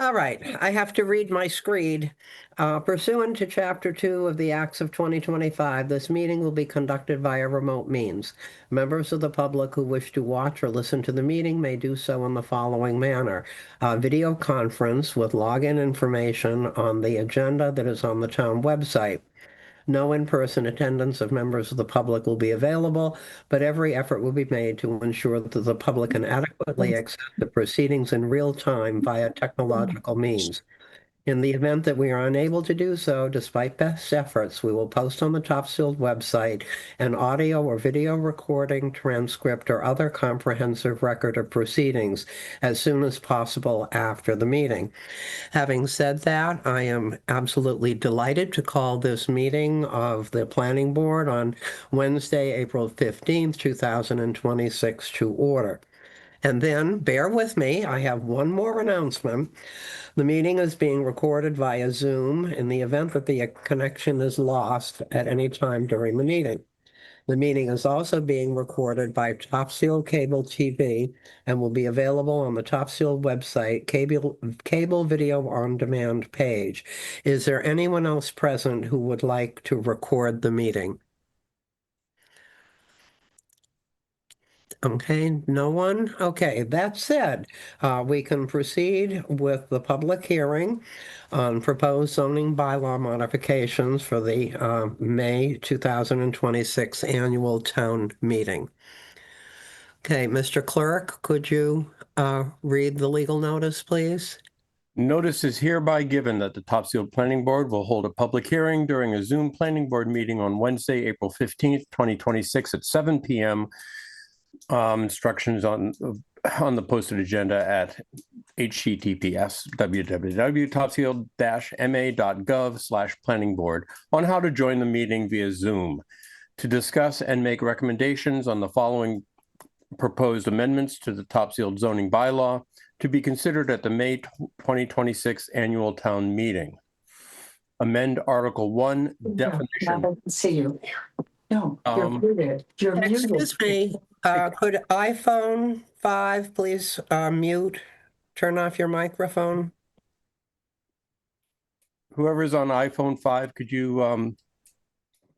All right, I have to read my screed. Pursuant to Chapter 2 of the Acts of 2025, this meeting will be conducted via remote means. Members of the public who wish to watch or listen to the meeting may do so in the following manner. Video conference with login information on the agenda that is on the town website. No in-person attendance of members of the public will be available, but every effort will be made to ensure that the public can adequately access the proceedings in real time via technological means. In the event that we are unable to do so, despite best efforts, we will post on the Topsfield website an audio or video recording, transcript, or other comprehensive record of proceedings as soon as possible after the meeting. Having said that, I am absolutely delighted to call this meeting of the Planning Board on Wednesday, April 15th, 2026 to order. And then, bear with me, I have one more announcement. The meeting is being recorded via Zoom in the event that the connection is lost at any time during the meeting. The meeting is also being recorded by Topsfield Cable TV and will be available on the Topsfield website cable video on demand page. Is there anyone else present who would like to record the meeting? Okay, no one? Okay, that said, we can proceed with the public hearing on proposed zoning bylaw modifications for the May 2026 annual town meeting. Okay, Mr. Clerk, could you read the legal notice, please? Notice is hereby given that the Topsfield Planning Board will hold a public hearing during a Zoom Planning Board meeting on Wednesday, April 15th, 2026 at 7 p.m. Instructions on the posted agenda at https://www.topsfield-ma.gov/planning-board on how to join the meeting via Zoom to discuss and make recommendations on the following proposed amendments to the Topsfield zoning bylaw to be considered at the May 2026 annual town meeting. Amend Article 1 definition. I don't see you. No, you're muted. You're muted. Excuse me, could iPhone 5 please mute, turn off your microphone? Whoever's on iPhone 5, could you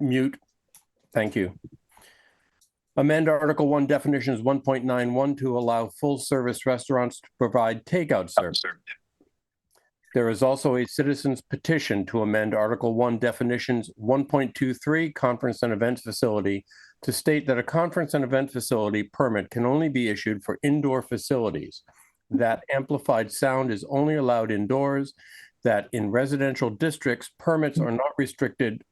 mute? Thank you. Amend Article 1 definitions 1.91 to allow full-service restaurants to provide takeout service. There is also a citizen's petition to amend Article 1 definitions 1.23 conference and event facility to state that a conference and event facility permit can only be issued for indoor facilities, that amplified sound is only allowed indoors, that in residential districts, permits are restricted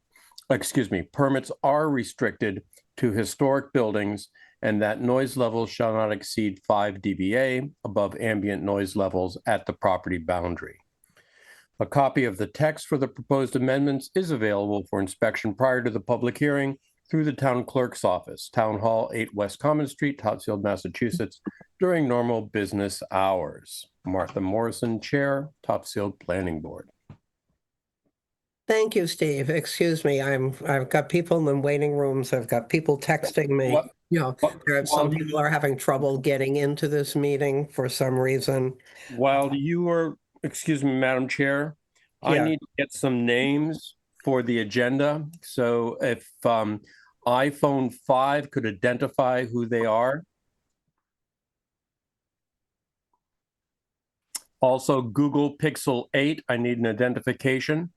to historic buildings, and that noise levels shall not exceed 5 dBA above ambient noise levels at the property boundary. A copy of the text for the proposed amendments is available for inspection prior to the public hearing through the town clerk's office, Town Hall, 8 West Common Street, Topsfield, Massachusetts, during normal business hours. Martha Morrison, Chair, Topsfield Planning Board. Thank you, Steve. Excuse me, I've got people in waiting rooms. I've got people texting me. Some people are having trouble getting into this meeting for some reason. While you are, excuse me, Madam Chair, Yeah. I need to get some names for the agenda. So if iPhone 5 could identify who they are. Also, Google Pixel 8, I need an identification.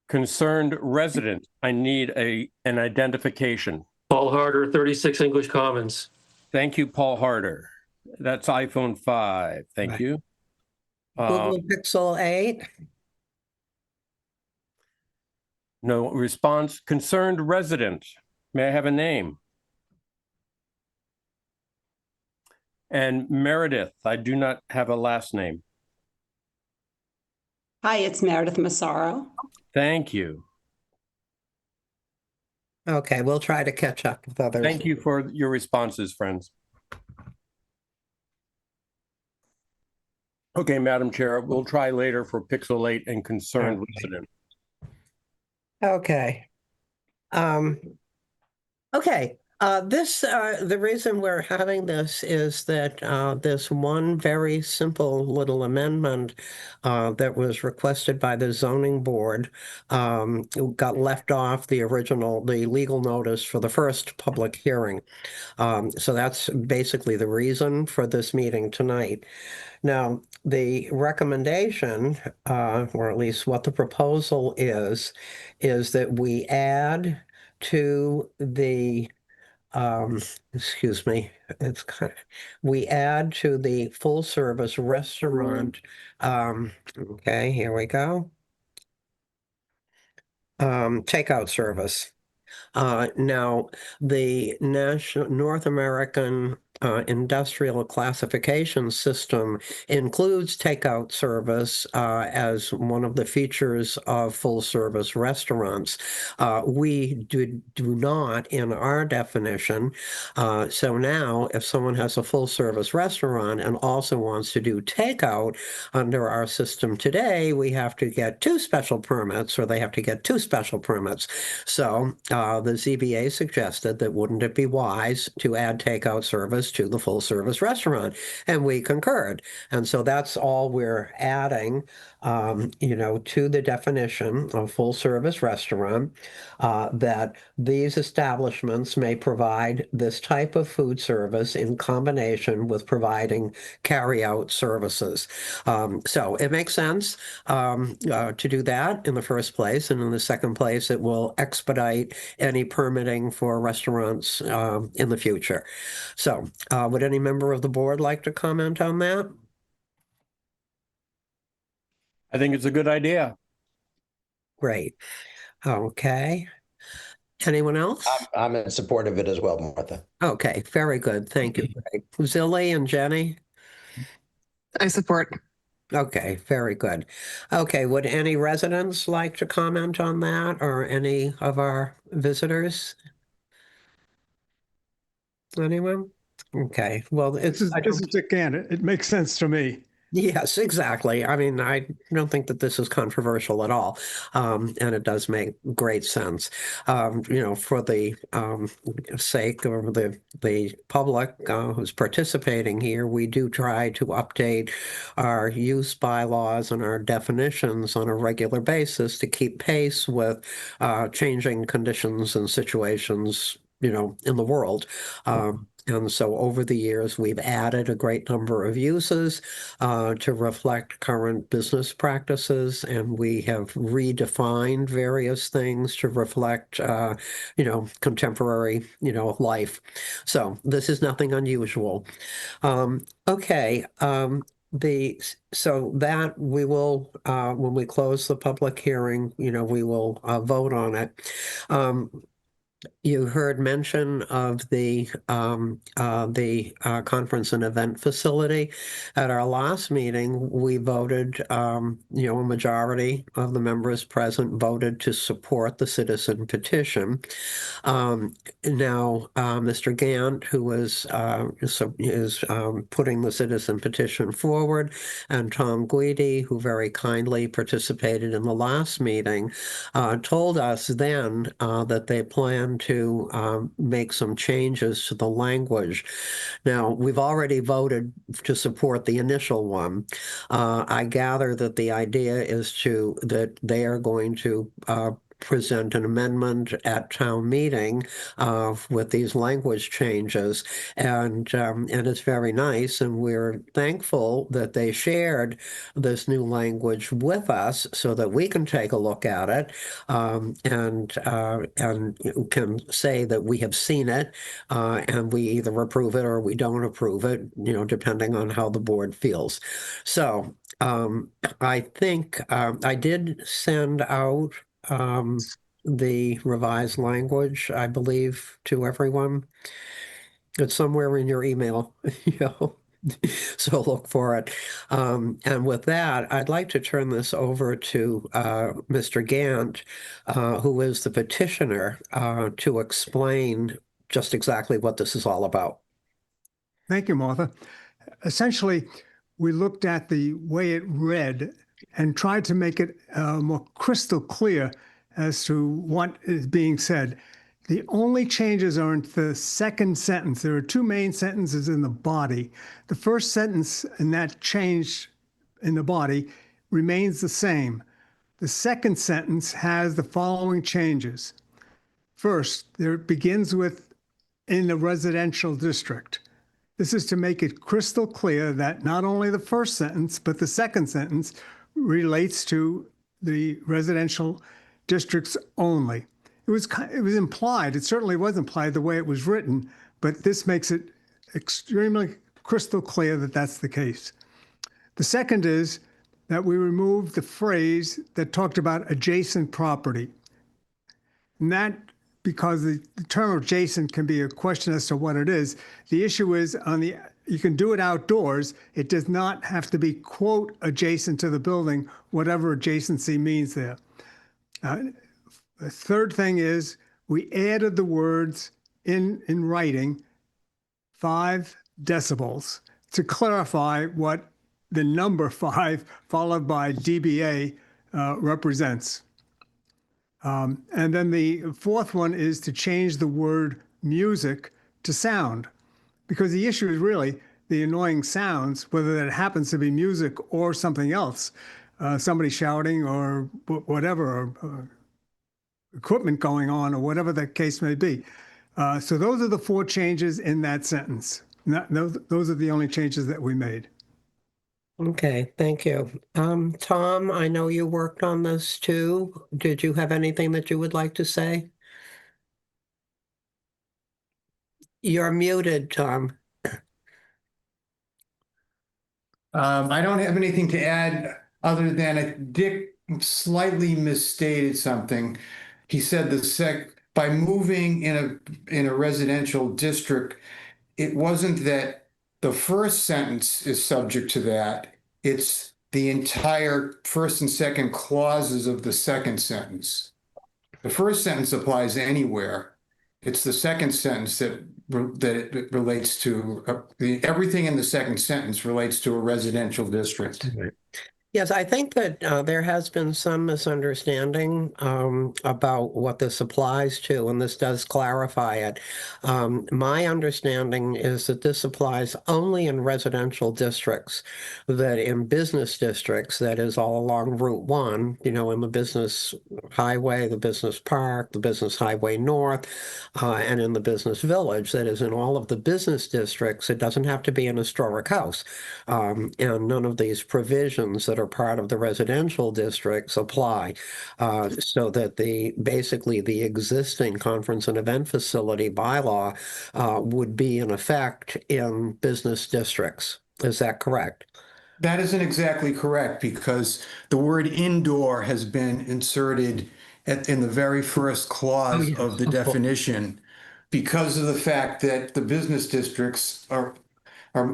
Concerned resident, I need an identification. Paul Harder, 36 English Commons. Thank you, Paul Harder. That's iPhone 5. Thank you. Google Pixel 8. No response. Concerned resident, may I have a name? And Meredith, I do not have a last name. Hi, it's Meredith Massaro. Thank you. Okay, we'll try to catch up with others. Thank you for your responses, friends. Okay, Madam Chair, we'll try later for Pixel 8 and concerned resident. Okay. Okay, The reason we're having this is that this one very simple little amendment that was requested by the zoning board got left off the legal notice for the first public hearing. So that's basically the reason for this meeting tonight. Now, the recommendation, or at least what the proposal is that we add to the excuse me, we add to the full service restaurant, okay, here we go. Takeout service. Now, the North American Industrial Classification System includes takeout service as one of the features of full-service restaurants. We do not in our definition. So now, if someone has a full-service restaurant and also wants to do takeout under our system today, we have to get two special permits, or they have to get two special permits. So the ZBA suggested that wouldn't it be wise to add takeout service to the full service restaurant? And we concurred. And so that's all we're adding, to the definition of full service restaurant, that these establishments may provide this type of food service in combination with providing carry-out services. So it makes sense to do that in the first place. And in the second place, it will expedite any permitting for restaurants in the future. So would any member of the board like to comment on that? I think it's a good idea. Great. Okay. Anyone else? I'm in support of it as well, Martha. Okay, very good. Thank you, Greg. Zilly and Jenny? I support. Okay, very good. Okay, would any residents like to comment on that, or any of our visitors? Anyone? Okay, well, it's, This is again, it makes sense to me. yes, exactly. I mean, I don't think that this is controversial at all. And it does make great sense. For the sake of the public who's participating here, we do try to update our use bylaws and our definitions on a regular basis to keep pace with changing conditions and situations, in the world. And so over the years, we've added a great number of uses to reflect current business practices, and we have redefined various things to reflect, contemporary, life. So this is nothing unusual. Okay. So that we will, when we close the public hearing, we will vote on it. You heard mention of the conference and event facility. At our last meeting, we voted, a majority of the members present voted to support the citizen petition. Now, Mr. Gant, who is putting the citizen petition forward, and Tom Guidi, who very kindly participated in the last meeting, told us then that they plan to make some changes to the language. Now, we've already voted to support the initial one. I gather that the idea is that they are going to present an amendment at town meeting with these language changes, and it's very nice, and we're thankful that they shared this new language with us so that we can take a look at it and can say that we have seen it and we either approve it or we don't approve it, depending on how the board feels. So I think I did send out the revised language, I believe, to everyone. It's somewhere in your email, so look for it. And with that, I'd like to turn this over to Mr. Gant, who is the petitioner, to explain just exactly what this is all about. Thank you, Martha. Essentially, we looked at the way it read and tried to make it more crystal clear as to what is being said. The only changes are in the second sentence. There are two main sentences in the body. The first sentence in that change in the body remains the same. The second sentence has the following changes. First, there it begins with in the residential district. This is to make it crystal clear that not only the first sentence, but the second sentence relates to the residential districts only. It was implied, it certainly was implied the way it was written, but this makes it extremely crystal clear that that's the case. The second is that we removed the phrase that talked about adjacent property. And that, because the term adjacent can be a question as to what it is. The issue is you can do it outdoors. It does not have to be, quote, adjacent to the building, whatever adjacency means there. The third thing is we added the words in writing, 5 decibels, to clarify what the number 5 followed by dBA represents. And then the fourth one is to change the word music to sound, because the issue is really the annoying sounds, whether that happens to be music or something else, somebody shouting or whatever, or equipment going on or whatever the case may be. So those are the 4 changes in that sentence. Those are the only changes that we made. Okay, thank you. Tom, I know you worked on this too. Did you have anything that you would like to say? You're muted, Tom. I don't have anything to add other than Dick slightly misstated something. He said by moving in a residential district, it wasn't that the first sentence is subject to that. It's the entire first and second clauses of the second sentence. The first sentence applies anywhere. It's the second sentence that it relates to. Everything in the second sentence relates to a residential district. Yes, I think that there has been some misunderstanding about what this applies to, and this does clarify it. My understanding is that this applies only in residential districts, that in business districts, that is all along Route 1, in the business highway, the business park, the business highway north, and in the business village, that is in all of the business districts, it doesn't have to be an historic house. And none of these provisions that are part of the residential districts apply. So that basically the existing conference and event facility bylaw would be in effect in business districts. Is that correct? That isn't exactly correct, because the word indoor has been inserted in the very first clause yes, of the of course. definition, because of the fact that the business districts are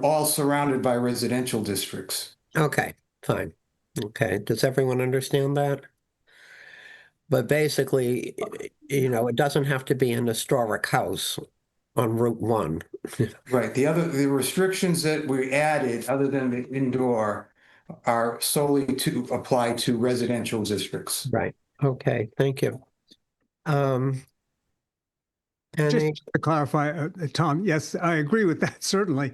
all surrounded by residential districts. Okay, fine. Okay, does everyone understand that? But basically, it doesn't have to be an historic house on Route 1. Right. The restrictions that we added, other than the indoor, are solely to apply to residential districts. Right. Okay, thank you. Just Any, to clarify, Tom, yes, I agree with that, certainly.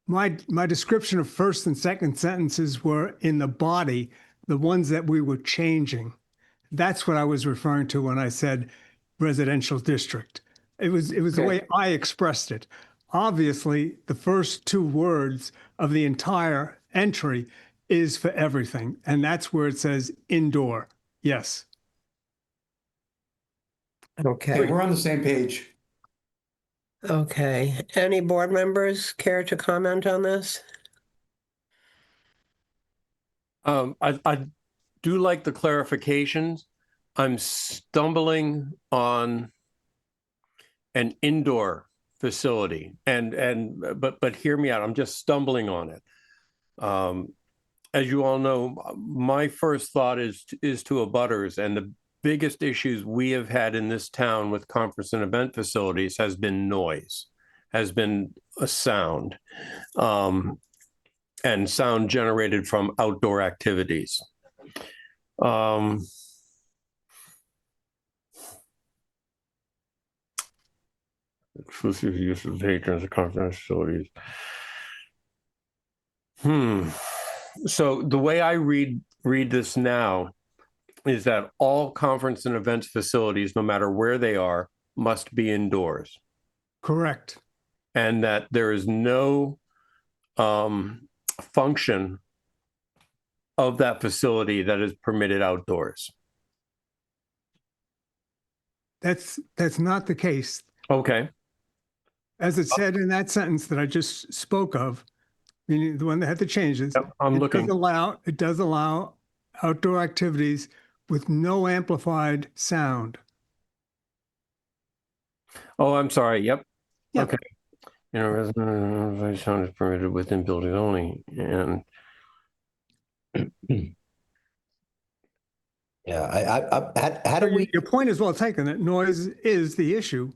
My description of first and second sentences were in the body, the ones that we were changing. That's what I was referring to when I said residential district. It was the way I expressed it. Obviously, the first 2 words of the entire entry is for everything, and that's where it says indoor. Yes. okay. We're on the same page. Okay. Any board members care to comment on this? I do like the clarifications. I'm stumbling on an indoor facility, but hear me out. I'm just stumbling on it. As you all know, my first thought is to abutters, and the biggest issues we have had in this town with conference and event facilities has been noise, has been a sound, and sound generated from outdoor activities. exclusive use of patrons of conference facilities. So the way I read this now is that all conference and events facilities, no matter where they are, must be indoors, Correct. and that there is no function of that facility that is permitted outdoors. That's not the case. Okay. As it said in that sentence that I just spoke of, meaning the one that had the changes, Yep, I'm looking. it does allow outdoor activities with no amplified sound. Oh, I'm sorry. Yep. Yep. Okay. You know, resident sound is permitted within building only, and Yeah, how do we, Your point is well taken, that noise is the issue.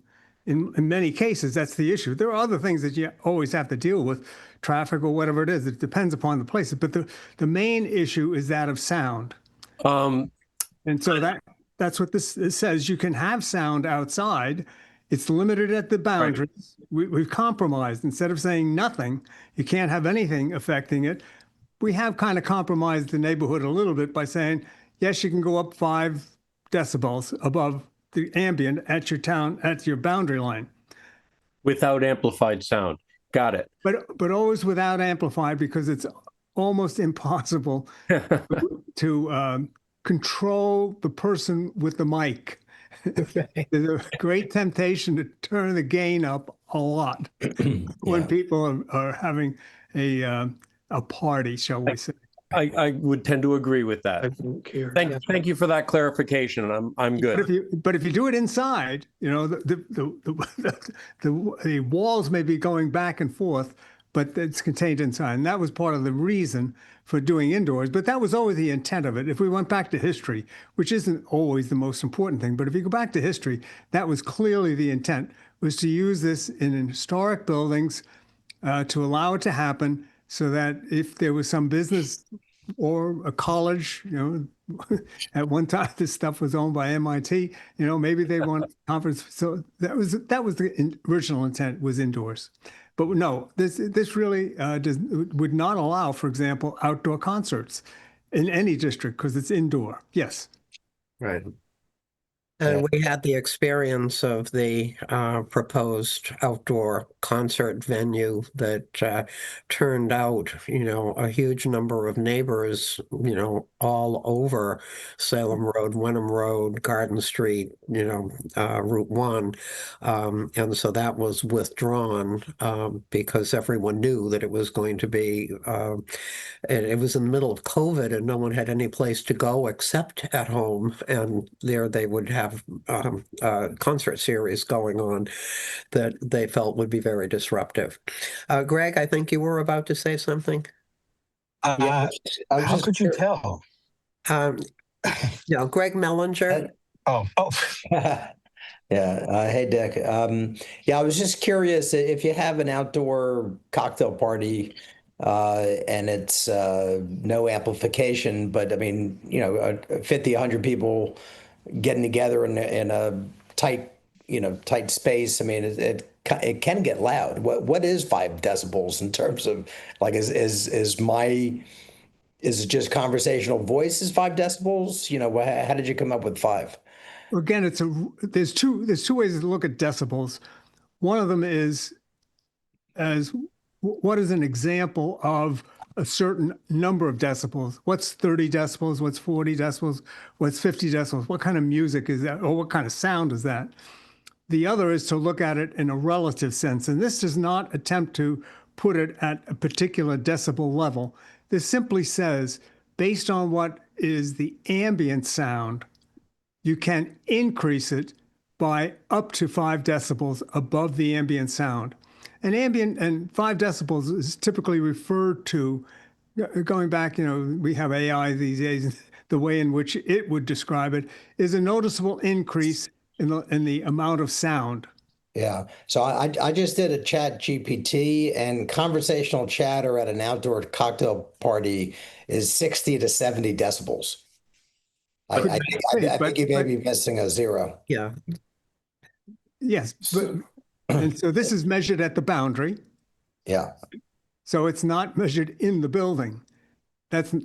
In many cases, that's the issue. There are other things that you always have to deal with, traffic or whatever it is. It depends upon the places. But the main issue is that of sound. um, And so that's what this says. You can have sound outside. It's limited at the boundaries. We've compromised. Instead of saying nothing, you can't have anything affecting it. We have kind of compromised the neighborhood a little bit by saying, yes, you can go up 5 decibels above the ambient at your boundary line, without amplified sound. Got it. but always without amplified, because it's almost impossible to control the person with the mic. There's a great temptation to turn the gain up a lot when people are having a party, shall we say. I would tend to agree with I that. don't care. Thank you for that clarification. I'm good. But if you do it inside, you know, the walls may be going back and forth, but it's contained inside. And that was part of the reason for doing indoors. But that was always the intent of it. If we went back to history, which isn't always the most important thing, but if you go back to history, that was clearly the intent, was to use this in historic buildings to allow it to happen, so that if there was some business or a college, you know, at one time this stuff was owned by MIT, you know, maybe they want conference. So that was the original intent, was indoors. But no, this really would not allow, for example, outdoor concerts in any district, because it's indoor. Yes. Right. And we had the experience of the proposed outdoor concert venue that turned out, you know, a huge number of neighbors, you know, all over Salem Road, Wenham Road, Garden Street, you know, Route 1. And so that was withdrawn because everyone knew that it was going to be, it was in the middle of COVID and no one had any place to go except at home. And there they would have a concert series going on that they felt would be very disruptive. Greg, I think you were about to say something. I was How just could you tell? Greg Mellinger. Oh, yeah, hey, Dick. Yeah, I was just curious if you have an outdoor cocktail party and it's no amplification, but I mean, you know, 50, 100 people getting together in a tight, you know, tight space. I mean, it can get loud. What is 5 decibels in terms of, like, is it just conversational voice is 5 decibels? You know, how did you come up with 5? Again, there's two ways to look at decibels. One of them is as what is an example of a certain number of decibels? What's 30 decibels? What's 40 decibels? What's 50 decibels? What kind of music is that? Or what kind of sound is that? The other is to look at it in a relative sense. And this does not attempt to put it at a particular decibel level. This simply says, based on what is the ambient sound, you can increase it by up to 5 decibels above the ambient sound. And 5 decibels is typically referred to, going back, you know, we have AI these days, the way in which it would describe it is a noticeable increase in the amount of sound. Yeah. So I just did a chat GPT, and conversational chatter at an outdoor cocktail party is 60 to 70 decibels. I think you may be missing a 0. Yeah. Yes, but And so this is measured at the boundary. Yeah. So it's not measured in the building. That's, you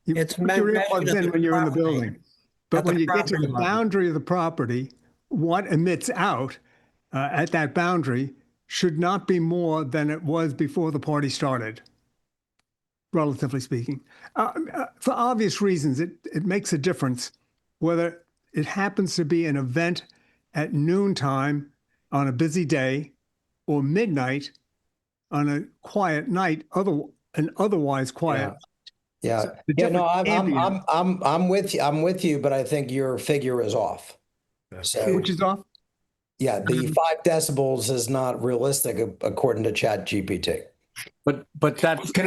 It's put your measured earplugs at in the when you're in the property. building. But At the when you get to property the line. boundary of the property, what emits out at that boundary should not be more than it was before the party started, relatively speaking. For obvious reasons, it makes a difference whether it happens to be an event at noontime on a busy day or midnight on a quiet night, otherwise quiet. Yeah. So the Yeah. No, different ambient, I'm with you. I'm with you, but I think your figure is off. So which is off. yeah, the 5 decibels is not realistic according to Chat GPT. But that's, Can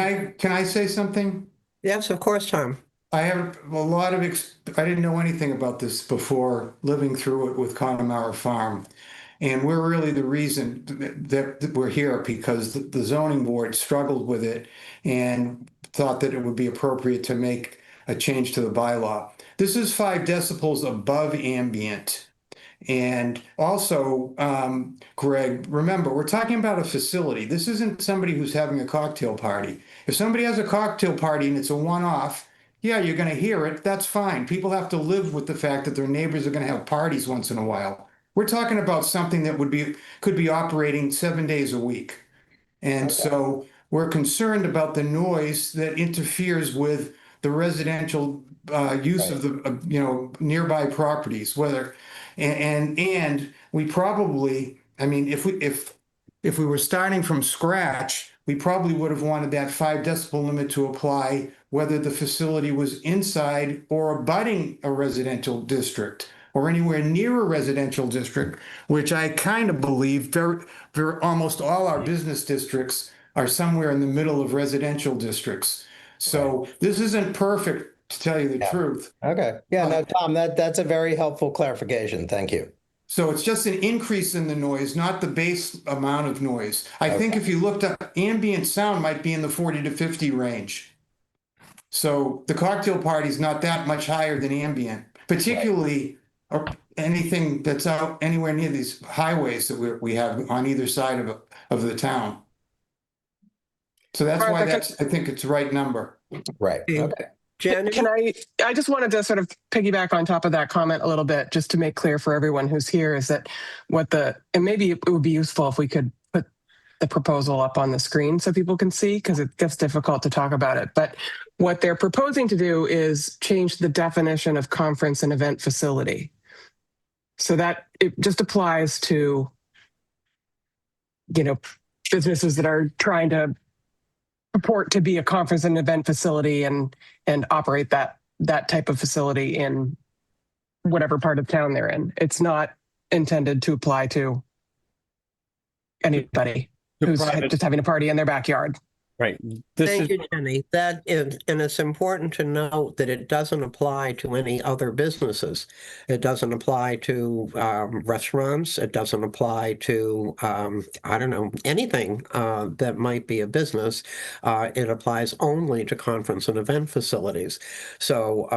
I say something? Yes, of course, Tom. I have a lot of, I didn't know anything about this before living through it with Connemara Farm. And we're really the reason that we're here because the zoning board struggled with it and thought that it would be appropriate to make a change to the bylaw. This is 5 decibels above ambient. And also, Greg, remember, we're talking about a facility. This isn't somebody who's having a cocktail party. If somebody has a cocktail party and it's a one-off, yeah, you're going to hear it. That's fine. People have to live with the fact that their neighbors are going to have parties once in a while. We're talking about something that could be operating 7 days a week. And so we're concerned about the noise that interferes with the residential use of the nearby properties, whether and we probably, I mean, if we were starting from scratch, we probably would have wanted that 5 decibel limit to apply whether the facility was inside or abutting a residential district or anywhere near a residential district, which I kind of believe very almost all our business districts are somewhere in the middle of residential districts. So this isn't perfect, to tell you the truth. Okay. Yeah. No, Tom, that's a very helpful clarification. Thank you. So it's just an increase in the noise, not the base amount of noise. I think if you looked up, ambient sound might be in the 40 to 50 range. So the cocktail party is not that much higher than ambient, particularly anything that's out anywhere near these highways that we have on either side of the town. So that's why I think it's the right number. Right. Okay. Jenny? I just wanted to sort of piggyback on top of that comment a little bit, just to make clear for everyone who's here, is that and maybe it would be useful if we could put the proposal up on the screen so people can see, because it gets difficult to talk about it. But what they're proposing to do is change the definition of conference and event facility. So that it just applies to, businesses that are trying to purport to be a conference and event facility and operate that type of facility in whatever part of town they're in. It's not intended to apply to anybody who's just having a party in their backyard. right. Thank you, Jenny. That is, and it's important to note that it doesn't apply to any other businesses. It doesn't apply to restaurants. It doesn't apply to, I don't know, anything that might be a business. It applies only to conference and event facilities. So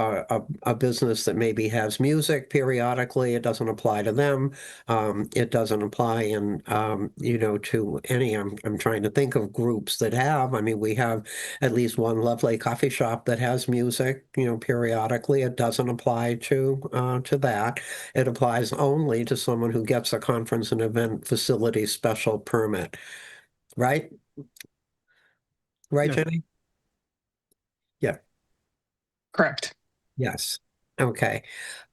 a business that maybe has music periodically, it doesn't apply to them. It doesn't apply in, to any, I'm trying to think of groups that have. I mean, we have at least one lovely coffee shop that has music, periodically. It doesn't apply to that. It applies only to someone who gets a conference and event facility special permit, right? Right, Yeah. Jenny? Yeah. Correct. Yes. Okay.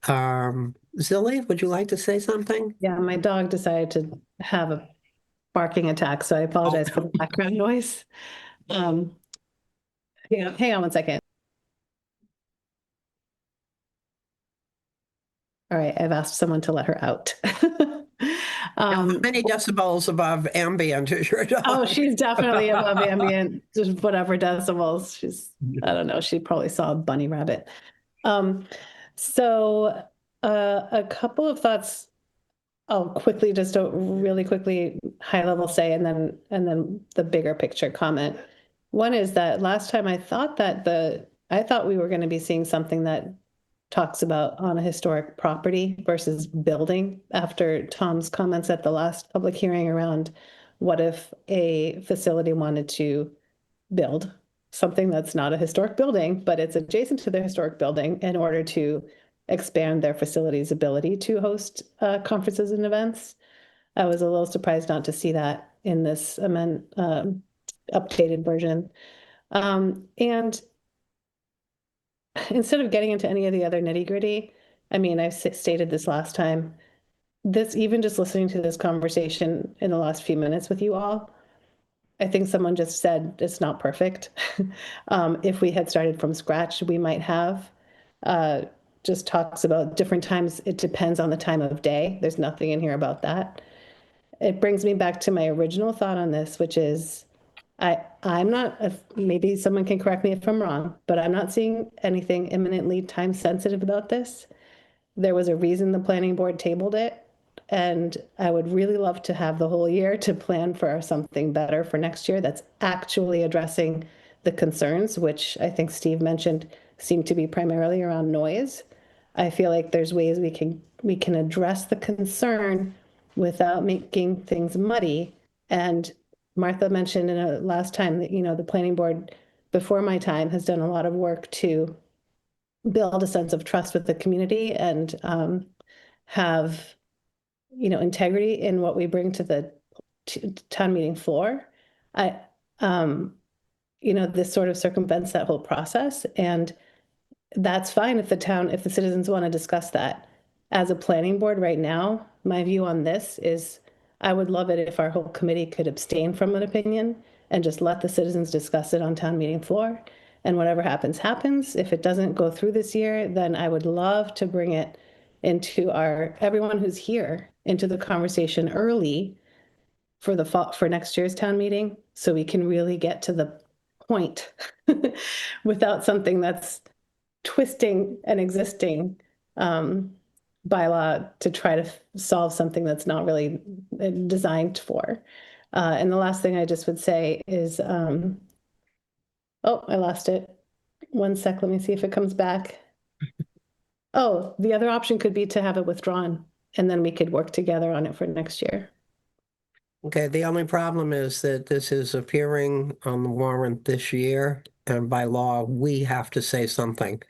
Zilly, would you like to say something? Yeah, my dog decided to have a barking attack, so I apologize for the background noise. Hang on 1 second. All right, I've asked someone to let her out. How many decibels above ambient is your dog? Oh, she's definitely above ambient, just whatever decibels. I don't know, she probably saw a bunny rabbit. So a couple of thoughts I'll quickly, just a really quickly high level say, and then the bigger picture comment. One is that last time I thought we were going to be seeing something that talks about on a historic property versus building after Tom's comments at the last public hearing around what if a facility wanted to build something that's not a historic building, but it's adjacent to the historic building in order to expand their facility's ability to host conferences and events. I was a little surprised not to see that in this updated version. And instead of getting into any of the other nitty gritty, I mean, I've stated this last time, this, even just listening to this conversation in the last few minutes with you all, I think someone just said it's not perfect. If we had started from scratch, we might have. Just talks about different times. It depends on the time of day. There's nothing in here about that. It brings me back to my original thought on this, which is I'm not, maybe someone can correct me if I'm wrong, but I'm not seeing anything imminently time sensitive about this. There was a reason the planning board tabled it. And I would really love to have the whole year to plan for something better for next year that's actually addressing the concerns, which I think Steve mentioned seem to be primarily around noise. I feel like there's ways we can address the concern without making things muddy. And Martha mentioned in a last time that, you know, the planning board before my time has done a lot of work to build a sense of trust with the community and have, you know, integrity in what we bring to the town meeting floor. I, you know, this sort of circumvents that whole process, and that's fine if the citizens want to discuss that. As a planning board right now, my view on this is I would love it if our whole committee could abstain from an opinion and just let the citizens discuss it on town meeting floor. And whatever happens, happens. If it doesn't go through this year, then I would love to bring it into everyone who's here into the conversation early for the fall, for next year's town meeting, so we can really get to the point without something that's twisting an existing bylaw to try to solve something that's not really designed for. And the last thing I just would say is, oh, I lost it. One sec, let me see if it comes back. Oh, the other option could be to have it withdrawn, and then we could work together on it for next year. Okay, the only problem is that this is appearing on the warrant this year, and by law, we have to say something.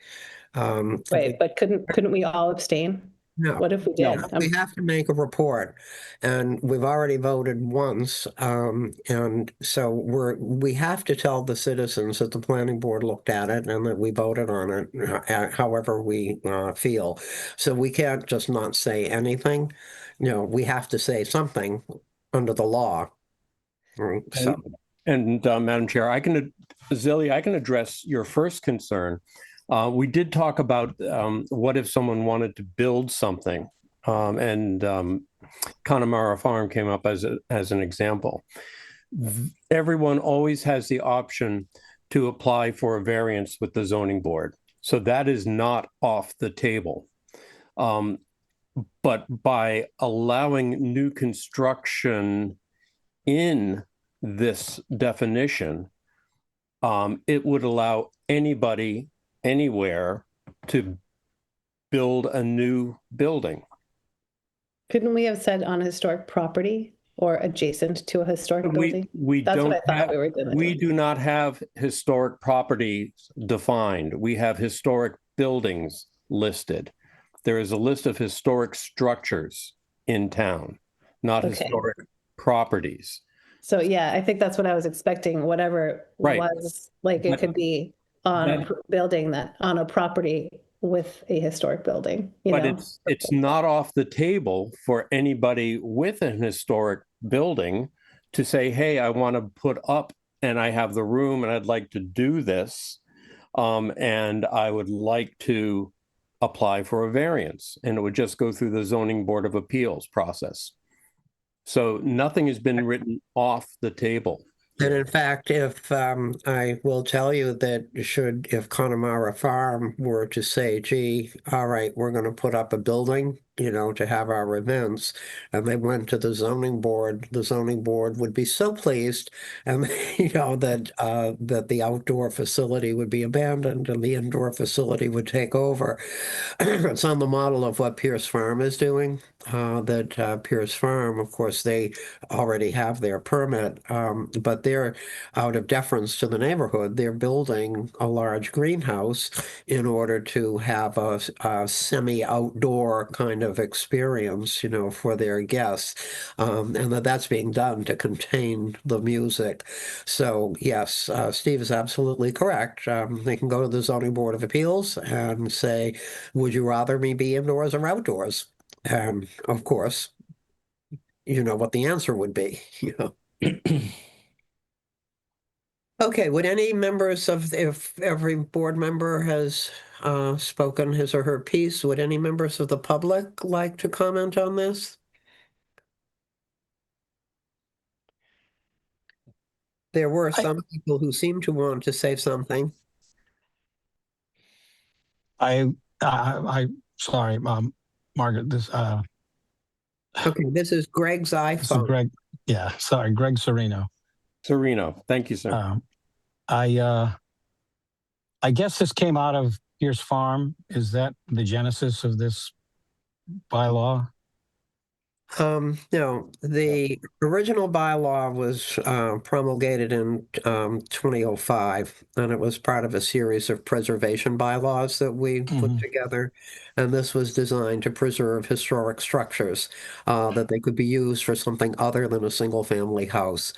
Right, but couldn't we all abstain? No. What if we No. did? We have to make a report, and we've already voted once, and so we have to tell the citizens that the planning board looked at it and that we voted on it, however we feel. So we can't just not say anything. You know, we have to say something under the law. So, And Madam Chair, Zilly, I can address your first concern. We did talk about what if someone wanted to build something, and Connemara Farm came up as an example. Everyone always has the option to apply for a variance with the zoning board, so that is not off the table. But by allowing new construction in this definition, it would allow anybody anywhere to build a new building. Couldn't we have said on a historic property or adjacent to a historic building? We That's don't what I thought have, we were gonna we do. do not have historic properties defined. We have historic buildings listed. There is a list of historic structures in town, not Okay. historic properties. So yeah, I think that's what I was expecting, whatever it Right. was, like it But- could be on a building on a property with a historic building, you But know? it's not off the table for anybody with an historic building to say, hey, I want to put up and I have the room and I'd like to do this. And I would like to apply for a variance, and it would just go through the zoning board of appeals process. So nothing has been written off the table. and in fact, if I will tell you that if Connemara Farm were to say, gee, all right, we're going to put up a building, to have our events, and they went to the zoning board, the zoning board would be so pleased, and that the outdoor facility would be abandoned and the indoor facility would take over. It's on the model of what Pierce Farm is doing. Pierce Farm, of course, they already have their permit, but they're out of deference to the neighborhood. They're building a large greenhouse in order to have a semi-outdoor kind of experience, for their guests, and that's being done to contain the music. So yes, Steve is absolutely correct. They can go to the Zoning Board of Appeals and say, would you rather me be indoors or outdoors? And of course, you know what the answer would be. Okay, would any members if every board member has spoken his or her piece, would any members of the public like to comment on this? There were some people who seemed to want to say something. Sorry, Margaret, Okay, this is Greg's this is iPhone. Greg. Yeah, sorry, Greg Sereno. Sereno, thank you, sir. I guess this came out of Pierce Farm. Is that the genesis of this bylaw? No, the original bylaw was promulgated in 2005, and it was part of a series of preservation bylaws that we put together. And this was designed to preserve historic structures that they could be used for something other than a single-family house,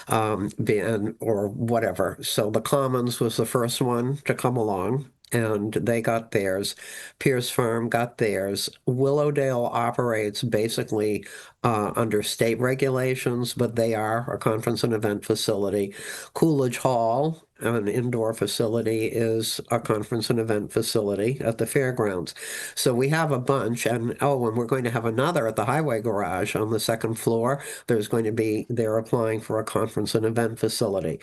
or whatever. So the Commons was the first one to come along, and they got theirs. Pierce Farm got theirs. Willowdale operates basically under state regulations, but they are a conference and event facility. Coolidge Hall, an indoor facility, is a conference and event facility at the fairgrounds. So we have a bunch, and we're going to have another at the highway garage on the second floor. They're applying for a conference and event facility.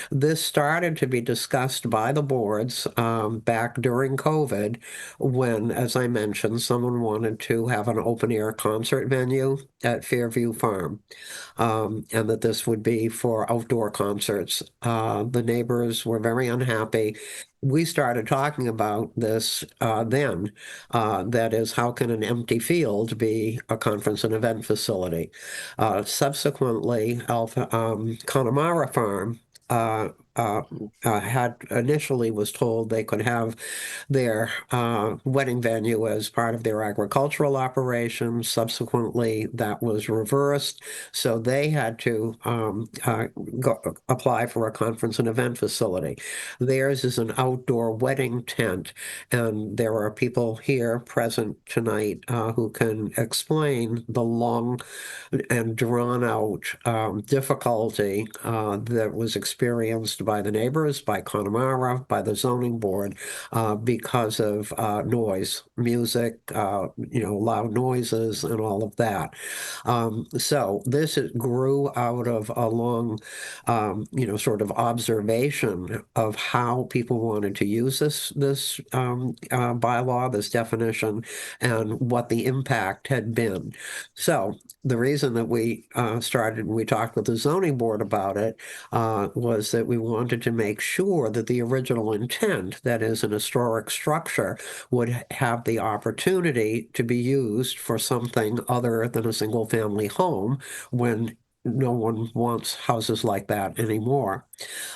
This started to be discussed by the boards back during COVID when, as I mentioned, someone wanted to have an open air concert venue at Fairview Farm, and that this would be for outdoor concerts. The neighbors were very unhappy. We started talking about this then. That is, how can an empty field be a conference and event facility? Subsequently, Connemara Farm had initially was told they could have their wedding venue as part of their agricultural operation. Subsequently, that was reversed. So they had to apply for a conference and event facility. Theirs is an outdoor wedding tent. And there are people here present tonight who can explain the long and drawn out difficulty that was experienced by the neighbors, by Connemara, by the zoning board, because of noise, music, loud noises and all of that. So this grew out of a long, sort of observation of how people wanted to use this bylaw, this definition, and what the impact had been. So the reason that we talked with the zoning board about it, was that we wanted to make sure that the original intent, that is an historic structure, would have the opportunity to be used for something other than a single family home when no one wants houses like that anymore.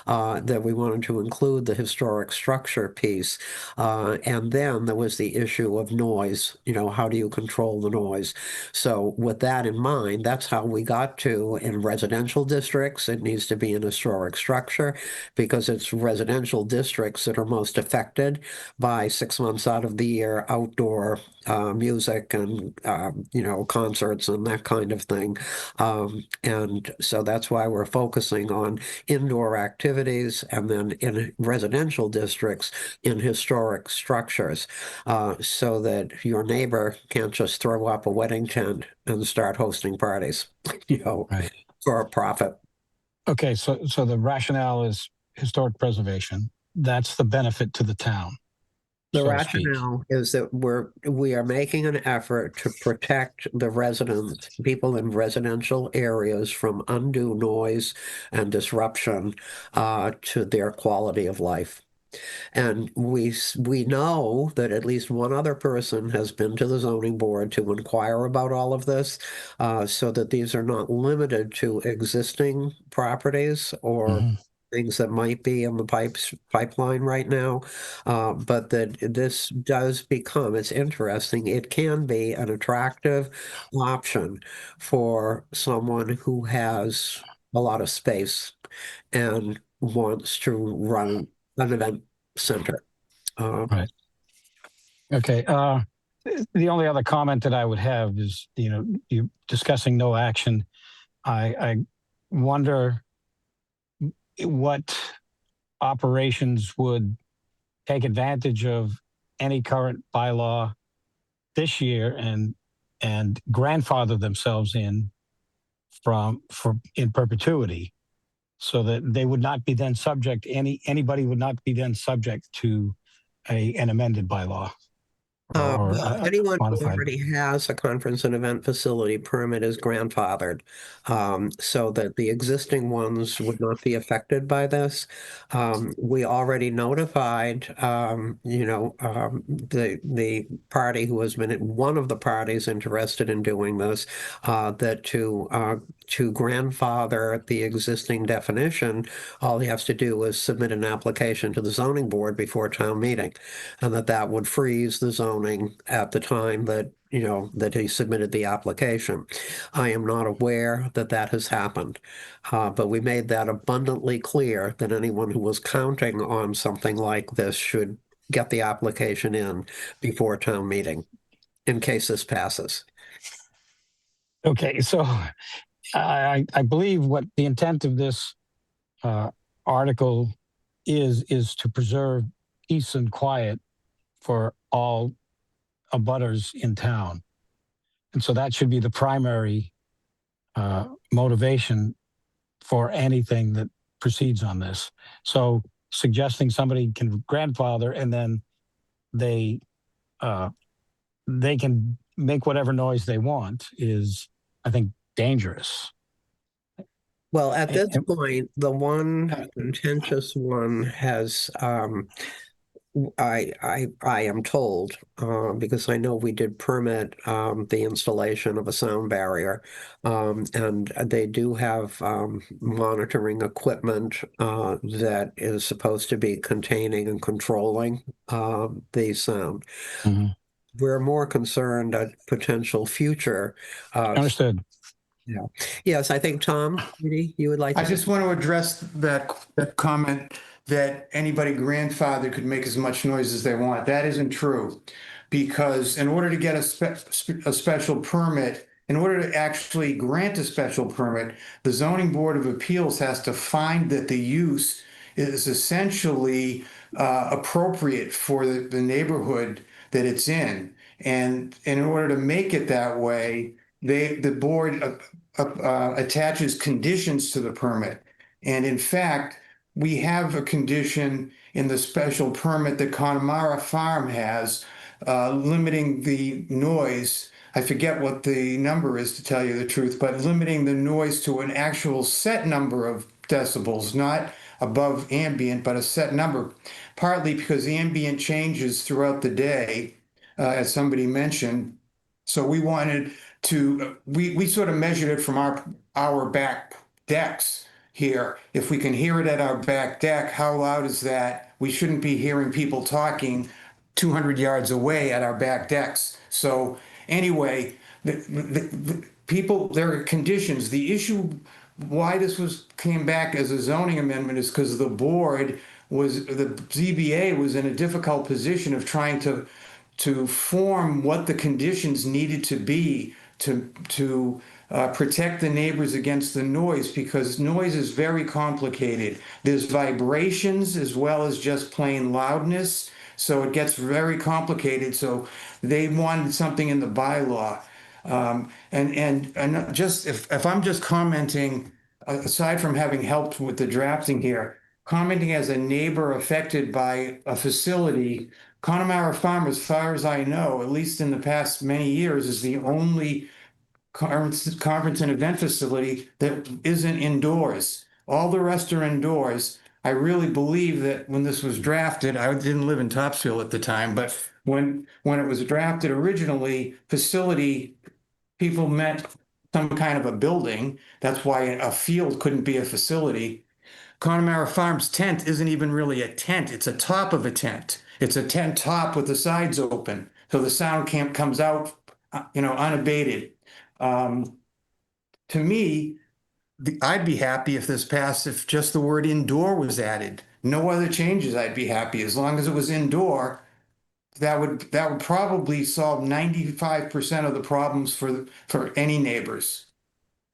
That we wanted to include the historic structure piece. And then there was the issue of noise. How do you control the noise? So with that in mind, that's how we got to, in residential districts, it needs to be an historic structure because it's residential districts that are most affected by 6 months out of the year outdoor music and, concerts and that kind of thing. And so that's why we're focusing on indoor activities and then in residential districts in historic structures, so that your neighbor can't just throw up a wedding tent and start hosting parties, Right. for a profit. Okay, so the rationale is historic preservation. That's the benefit to the town. The so to speak. rationale is that we are making an effort to protect the residents, people in residential areas from undue noise and disruption to their quality of life. And we know that at least one other person has been to the zoning board to inquire about all of this, so that these are not limited to existing properties or Mhm. things that might be in the pipeline right now, but that this does become, it's interesting, it can be an attractive option for someone who has a lot of space and wants to run an event center. Right. Okay. The only other comment that I would have is, you discussing no action. I wonder what operations would take advantage of any current bylaw this year and grandfather themselves in in perpetuity, so that they would not be then subject, anybody would not be then subject to an amended bylaw or Well, anyone who modified. already has a conference and event facility permit is grandfathered, so that the existing ones would not be affected by this. We already notified, the party who has been one of the parties interested in doing this, that to grandfather the existing definition, all he has to do is submit an application to the zoning board before town meeting, and that would freeze the zoning at the time that, that he submitted the application. I am not aware that that has happened, but we made that abundantly clear that anyone who was counting on something like this should get the application in before town meeting in case this passes. Okay, so I believe what the intent of this article is to preserve peace and quiet for all abutters in town. And so that should be the primary motivation for anything that proceeds on this. So suggesting somebody can grandfather and then they can make whatever noise they want is, I think, dangerous. Well, at this And- point, the one contentious one has, I am told, because I know we did permit the installation of a sound barrier, and they do have monitoring equipment that is supposed to be containing and controlling the sound. Mhm. We're more concerned at potential future. Understood. Yeah. Yes, I think Tom, maybe you would like I to. just want to address that comment that anybody grandfather could make as much noise as they want. That isn't true. Because in order to get a special permit, in order to actually grant a special permit, the zoning board of appeals has to find that the use is essentially appropriate for the neighborhood that it's in. And in order to make it that way, the board attaches conditions to the permit. And in fact, we have a condition in the special permit that Connemara Farm has, limiting the noise. I forget what the number is, to tell you the truth, but limiting the noise to an actual set number of decibels, not above ambient, but a set number, partly because ambient changes throughout the day, as somebody mentioned. So we wanted to, we sort of measured it from our back decks here. If we can hear it at our back deck, how loud is that? We shouldn't be hearing people talking 200 yards away at our back decks. So anyway, the people, there are conditions. The issue why this came back as a zoning amendment is because the ZBA was in a difficult position of trying to form what the conditions needed to be to protect the neighbors against the noise, because noise is very complicated. There's vibrations as well as just plain loudness, so it gets very complicated. So they wanted something in the bylaw. And just if I'm just commenting, aside from having helped with the drafting here, commenting as a neighbor affected by a facility Connemara Farm, as far as I know, at least in the past many years, is the only conference and event facility that isn't indoors. All the rest are indoors. I really believe that when this was drafted, I didn't live in Topsfield at the time, but when it was drafted originally, facility people meant some kind of a building. That's why a field couldn't be a facility. Connemara Farms tent isn't even really a tent. It's a top of a tent. It's a tent top with the sides open. So the sound camp comes out, unabated. Um, to me, I'd be happy if this passed, if just the word indoor was added. No other changes, I'd be happy. As long as it was indoor, that would probably solve 95% of the problems for any neighbors.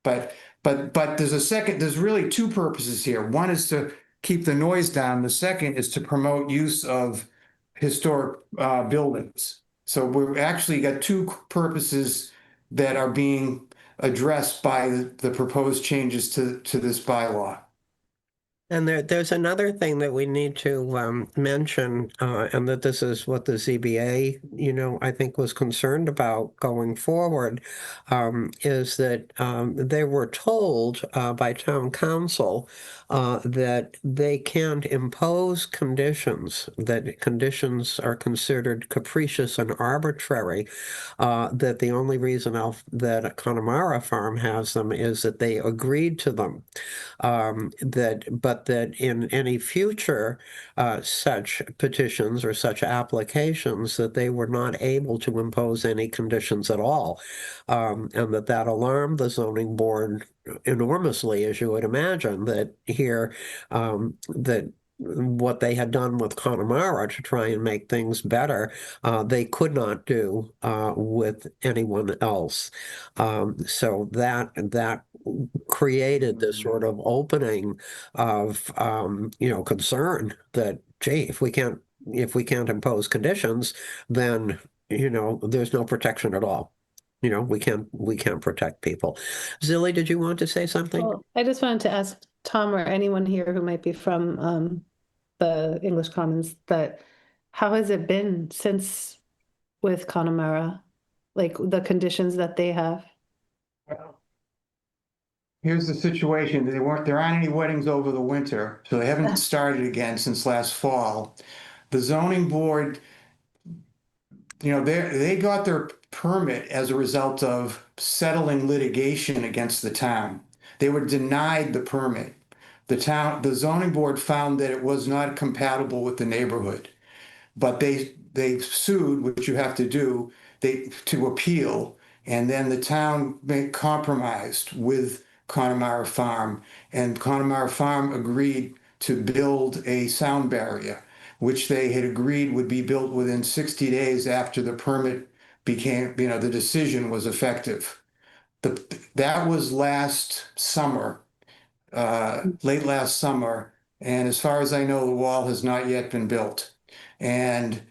But there's really two purposes here. One is to keep the noise down. The second is to promote use of historic buildings. So we've actually got two purposes that are being addressed by the proposed changes to this bylaw. And there's another thing that we need to mention, and that this is what the ZBA, I think was concerned about going forward, is that they were told by town council that they can't impose conditions, that conditions are considered capricious and arbitrary, that the only reason that Connemara Farm has them is that they agreed to them. But that in any future such petitions or such applications, that they were not able to impose any conditions at all, and that alarmed the zoning board enormously, as you would imagine. That here, that what they had done with Connemara to try and make things better, they could not do with anyone else. So that created this sort of opening of concern that, gee, if we can't impose conditions, then there's no protection at all. We can't protect people. Zilly, did you want to say something? Well, I just wanted to ask Tom or anyone here who might be from the English Commons, that how has it been since with Connemara, like the conditions that they have? Here's the situation. There aren't any weddings over the winter, so they haven't started again since last fall. The zoning board, they got their permit as a result of settling litigation against the town. They were denied the permit. The zoning board found that it was not compatible with the neighborhood, but they sued, which you have to do, to appeal, and then the town compromised with Connemara Farm, and Connemara Farm agreed to build a sound barrier, which they had agreed would be built within 60 days after the permit became, the decision was effective. That was last summer, late last summer, and as far as I know, the wall has not yet been built. And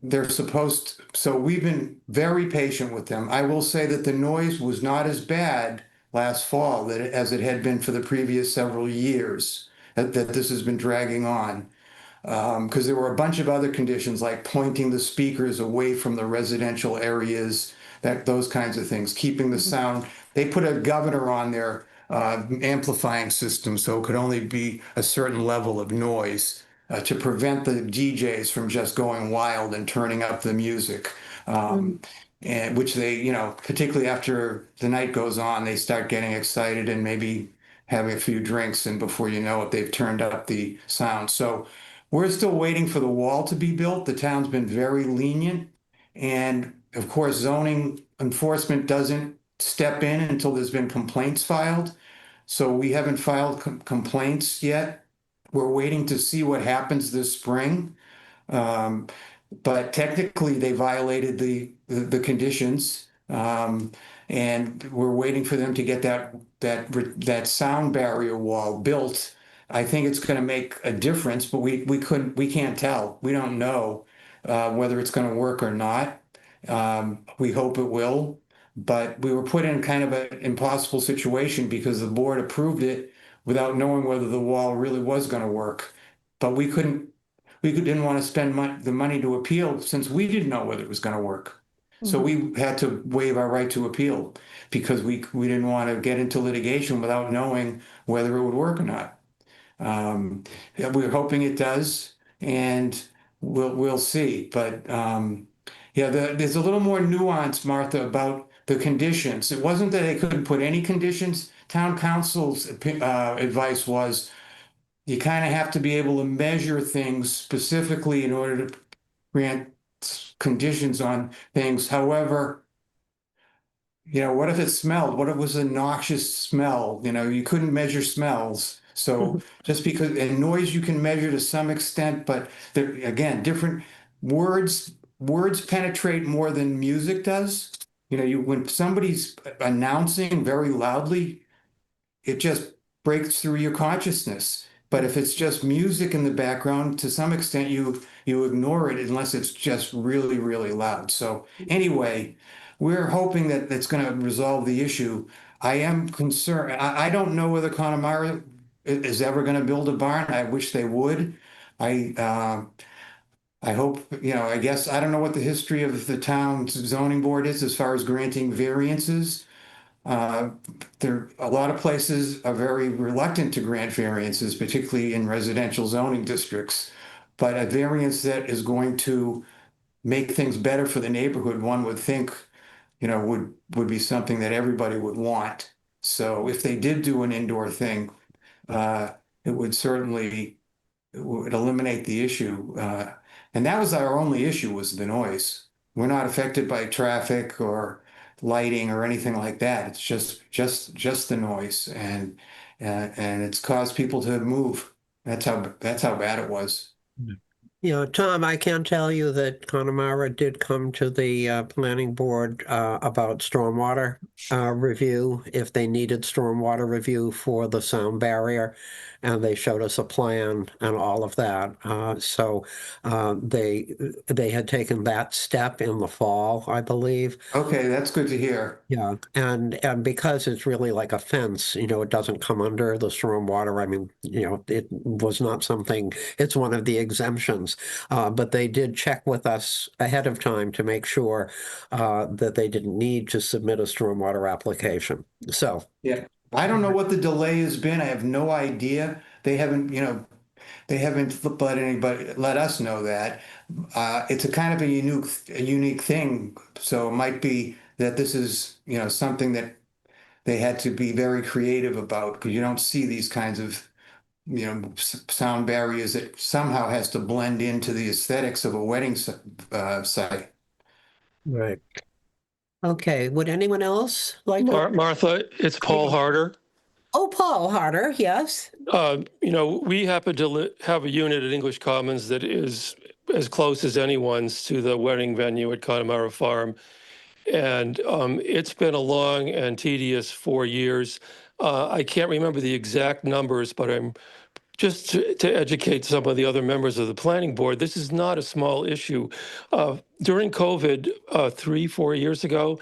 they're so we've been very patient with them. I will say that the noise was not as bad last fall as it had been for the previous several years, that this has been dragging on. Because there were a bunch of other conditions like pointing the speakers away from the residential areas, those kinds of things, keeping the sound. They put a governor on their amplifying system, so it could only be a certain level of noise to prevent the DJs from just going wild and turning up the music. And which they, particularly after the night goes on, they start getting excited and maybe having a few drinks, and before you know it, they've turned up the sound. So we're still waiting for the wall to be built. The town's been very lenient. And of course, zoning enforcement doesn't step in until there's been complaints filed. So we haven't filed complaints yet. We're waiting to see what happens this spring. But technically, they violated the conditions, and we're waiting for them to get that sound barrier wall built. I think it's going to make a difference, but we can't tell. We don't know whether it's going to work or not. We hope it will, but we were put in kind of an impossible situation because the board approved it without knowing whether the wall really was going to work. But we couldn't didn't want to spend the money to appeal since we didn't know whether it was going to work. So we had to waive our right to appeal because we didn't want to get into litigation without knowing whether it would work or not. Yeah, we're hoping it does, and we'll see. But yeah, there's a little more nuance, Martha, about the conditions. It wasn't that they couldn't put any conditions. Town council's advice was you kind of have to be able to measure things specifically in order to grant conditions on things. However, what if it smelled? What if it was a noxious smell? You couldn't measure smells. So just because, and noise you can measure to some extent, but there, again, different words penetrate more than music does. When somebody's announcing very loudly, it just breaks through your consciousness. But if it's just music in the background, to some extent you ignore it unless it's just really, really loud. So anyway, we're hoping that that's going to resolve the issue. I am concerned. I don't know whether Connemara is ever going to build a barn. I wish they would. I hope, I guess, I don't know what the history of the town's zoning board is as far as granting variances. There, a lot of places are very reluctant to grant variances, particularly in residential zoning districts. But a variance that is going to make things better for the neighborhood, one would think, would be something that everybody would want. So if they did do an indoor thing, it would certainly, it would eliminate the issue. And that was our only issue, was the noise. We're not affected by traffic or lighting or anything like that. It's just the noise, and it's caused people to move. That's how bad it was. Tom, I can tell you that Connemara did come to the planning board about stormwater review, if they needed stormwater review for the sound barrier, and they showed us a plan and all of that. So they had taken that step in the fall, I believe. Okay, that's good to hear. Yeah, and because it's really like a fence, it doesn't come under the stormwater. I mean, it was not something, it's one of the exemptions. But they did check with us ahead of time to make sure that they didn't need to submit a stormwater application. So, Yeah, I don't know what the delay has been. I have no idea. They haven't let anybody let us know that. It's a kind of a unique thing. So it might be that this is, something that they had to be very creative about, because you don't see these kinds of, sound barriers that somehow has to blend into the aesthetics of a wedding site. right. Okay, would anyone else like to? Martha, it's Paul Harder. Oh, Paul Harder, yes. We happen to have a unit at English Commons that is as close as anyone's to the wedding venue at Connemara Farm. And it's been a long and tedious 4 years. I can't remember the exact numbers, but I'm just to educate some of the other members of the planning board, this is not a small issue. During COVID 3-4 years ago,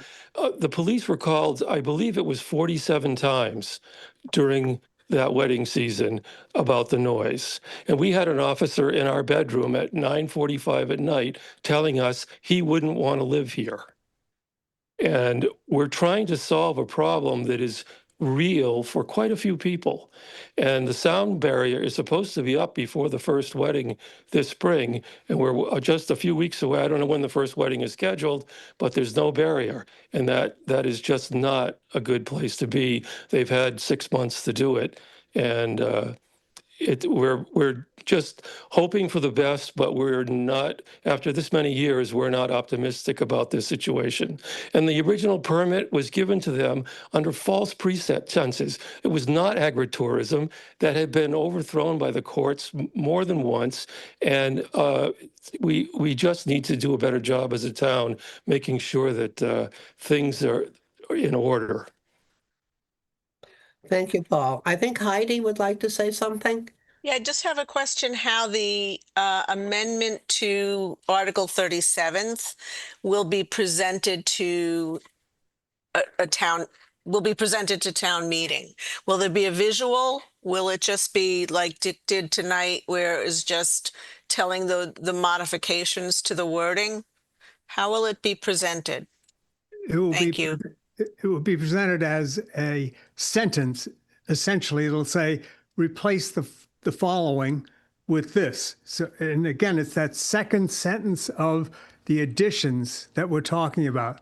the police were called, I believe it was 47 times during that wedding season about the noise. And we had an officer in our bedroom at 9:45 at night telling us he wouldn't want to live here. And we're trying to solve a problem that is real for quite a few people. And the sound barrier is supposed to be up before the first wedding this spring. And we're just a few weeks away. I don't know when the first wedding is scheduled, but there's no barrier. And that is just not a good place to be. They've had 6 months to do it. And we're just hoping for the best, but we're not, after this many years, we're not optimistic about this situation. And the original permit was given to them under false pretenses. It was not agritourism. That had been overthrown by the courts more than once. And we just need to do a better job as a town, making sure that things are in order. Thank you, Paul. I think Heidi would like to say something. Yeah, I just have a question how the amendment to Article 37th will be presented to will be presented to town meeting. Will there be a visual Will it just be like Dick did tonight, where it's just telling the modifications to the wording? How will it be presented? It will be, Thank you. it will be presented as a sentence. Essentially, it'll say, replace the following with this. So, and again, it's that second sentence of the additions that we're talking about.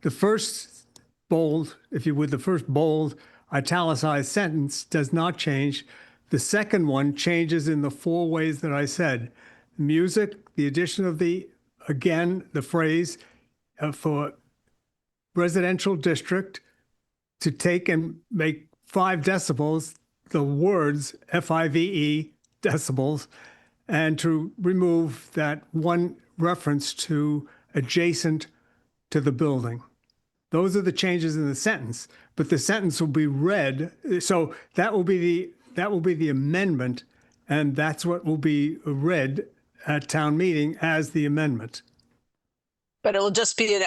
The first bold, if you would, the first bold italicized sentence does not change. The second one changes in the four ways that I said. Music, the addition of again, the phrase for residential district to take and make 5 decibels, the words FIVE decibels, and to remove that one reference to adjacent to the building. Those are the changes in the sentence, but the sentence will be read. So that will be the amendment, and that's what will be read at town meeting as the amendment. But it will just be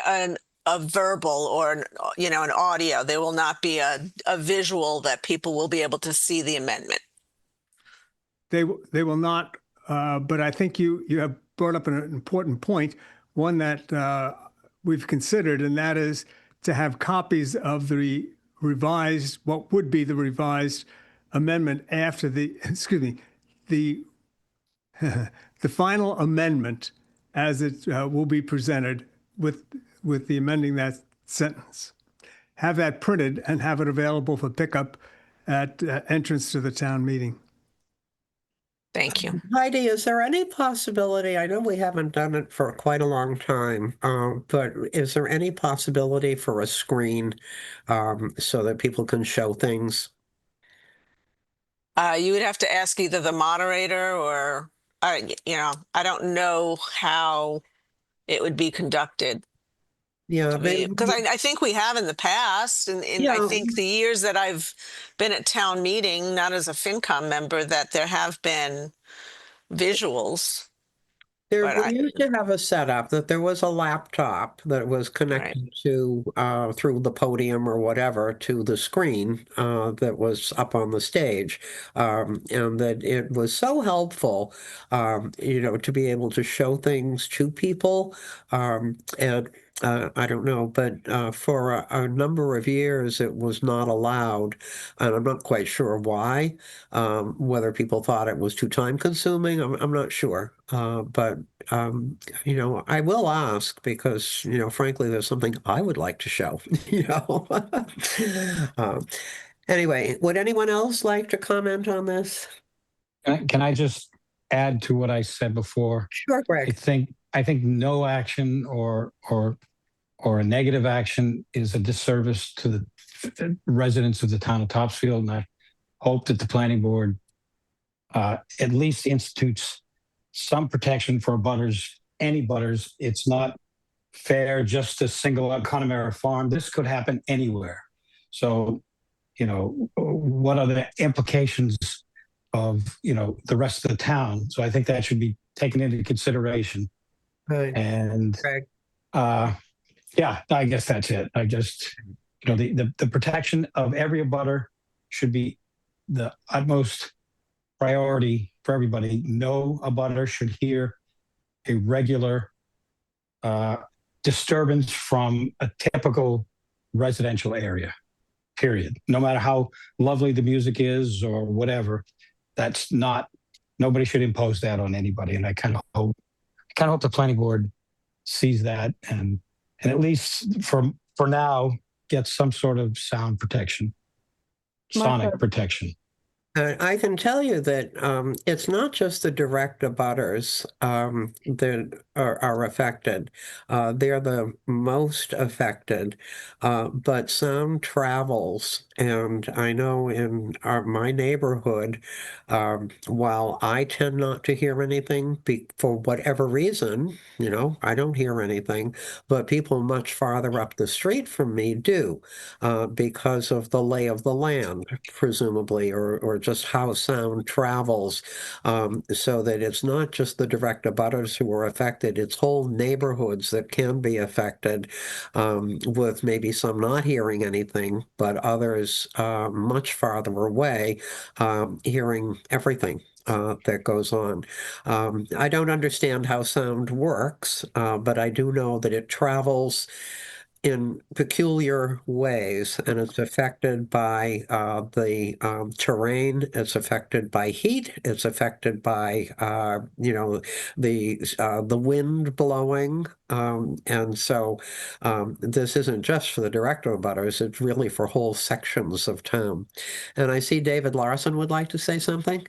a verbal or an audio. There will not be a visual that people will be able to see the amendment. They will not, but I think you have brought up an important point, one that we've considered, and that is to have copies of the revised, what would be the revised amendment after the, excuse me, the the final amendment as it will be presented with the amending that sentence. Have that printed and have it available for pickup at entrance to the town meeting. Thank you. Heidi, is there any possibility, I know we haven't done it for quite a long time, but is there any possibility for a screen so that people can show things? You would have to ask either the moderator or, I don't know how it would be conducted. Yeah, Because I think we have in the past, and I Yeah. think the years that I've been at town meeting, not as a FinCom member, that there have been visuals. But we used to have a setup that there was a laptop that was connected to through the podium or whatever to the screen that was up on the stage, and that it was so helpful, to be able to show things to people, and. I don't know, but for a number of years it was not allowed, and I'm not quite sure why. Whether people thought it was too time consuming, I'm not sure. But I will ask because, frankly, there's something I would like to show, you know. Um, anyway, would anyone else like to comment on this? Can I just add to what I said before? Sure, Greg. I think no action or a negative action is a disservice to the residents of the town of Topsfield, and I hope that the planning board at least institutes some protection for butters, any butters. It's not fair just to single out Connemara Farm. This could happen anywhere. So, what are the implications of, the rest of the town? So I think that should be taken into consideration. Right. And Greg. yeah, I guess that's it. I just, the protection of every abutter should be the utmost priority for everybody. No abutter should hear a regular disturbance from a typical residential area, period. No matter how lovely the music is or whatever, nobody should impose that on anybody. And I kind of hope the planning board sees that and at least for now gets some sort of sound protection, sonic protection. I can tell you that it's not just the direct abutters that are affected. They're the most affected, but sound travels. And I know in my neighborhood, while I tend not to hear anything for whatever reason, I don't hear anything, but people much farther up the street from me do because of the lay of the land, presumably, or just how sound travels, so that it's not just the direct abutters who are affected. affected. It's whole neighborhoods that can be affected, with maybe some not hearing anything, but others much farther away hearing everything that goes on. I don't understand how sound works, but I do know that it travels in peculiar ways, and it's affected by the terrain. It's affected by heat. It's affected by the wind blowing, and so this isn't just for the direct abutters. It's really for whole sections of town. And I see David Larson would like to say something.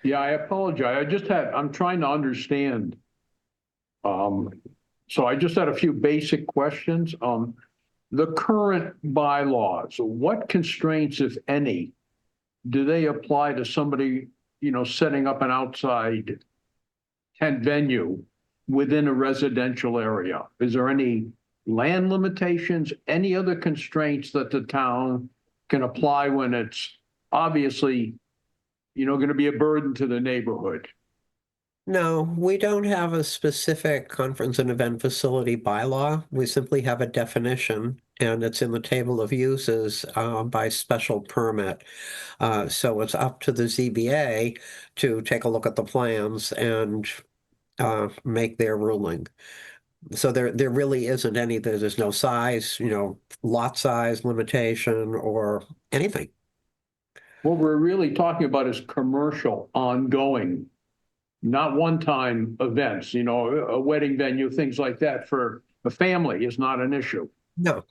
Yeah, I apologize. I'm trying to understand. So I just had a few basic questions. The current bylaws, what constraints, if any, do they apply to somebody, setting up an outside tent venue within a residential area? Is there any land limitations, any other constraints that the town can apply when it's obviously, going to be a burden to the neighborhood? No, we don't have a specific conference and event facility bylaw. We simply have a definition, and it's in the table of uses by special permit. So it's up to the ZBA to take a look at the plans and make their ruling. So there really isn't any, there's no size, lot size limitation or anything. What we're really talking about is commercial, ongoing, not one-time events, a wedding venue, things like that for a family is not an issue. No.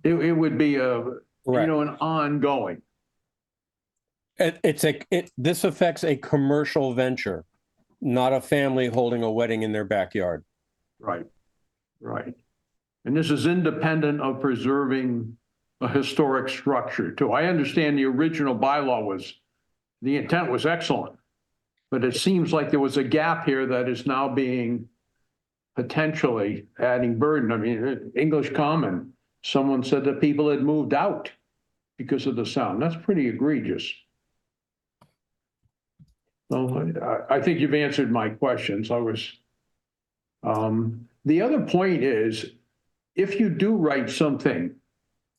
It would be Correct. an ongoing. This affects a commercial venture, not a family holding a wedding in their backyard. Right. And this is independent of preserving a historic structure too. I understand the original bylaw the intent was excellent, but it seems like there was a gap here that is now being potentially adding burden. I mean, English Common, someone said that people had moved out because of the sound. That's pretty egregious. So I think you've answered my questions. The other point is, if you do write something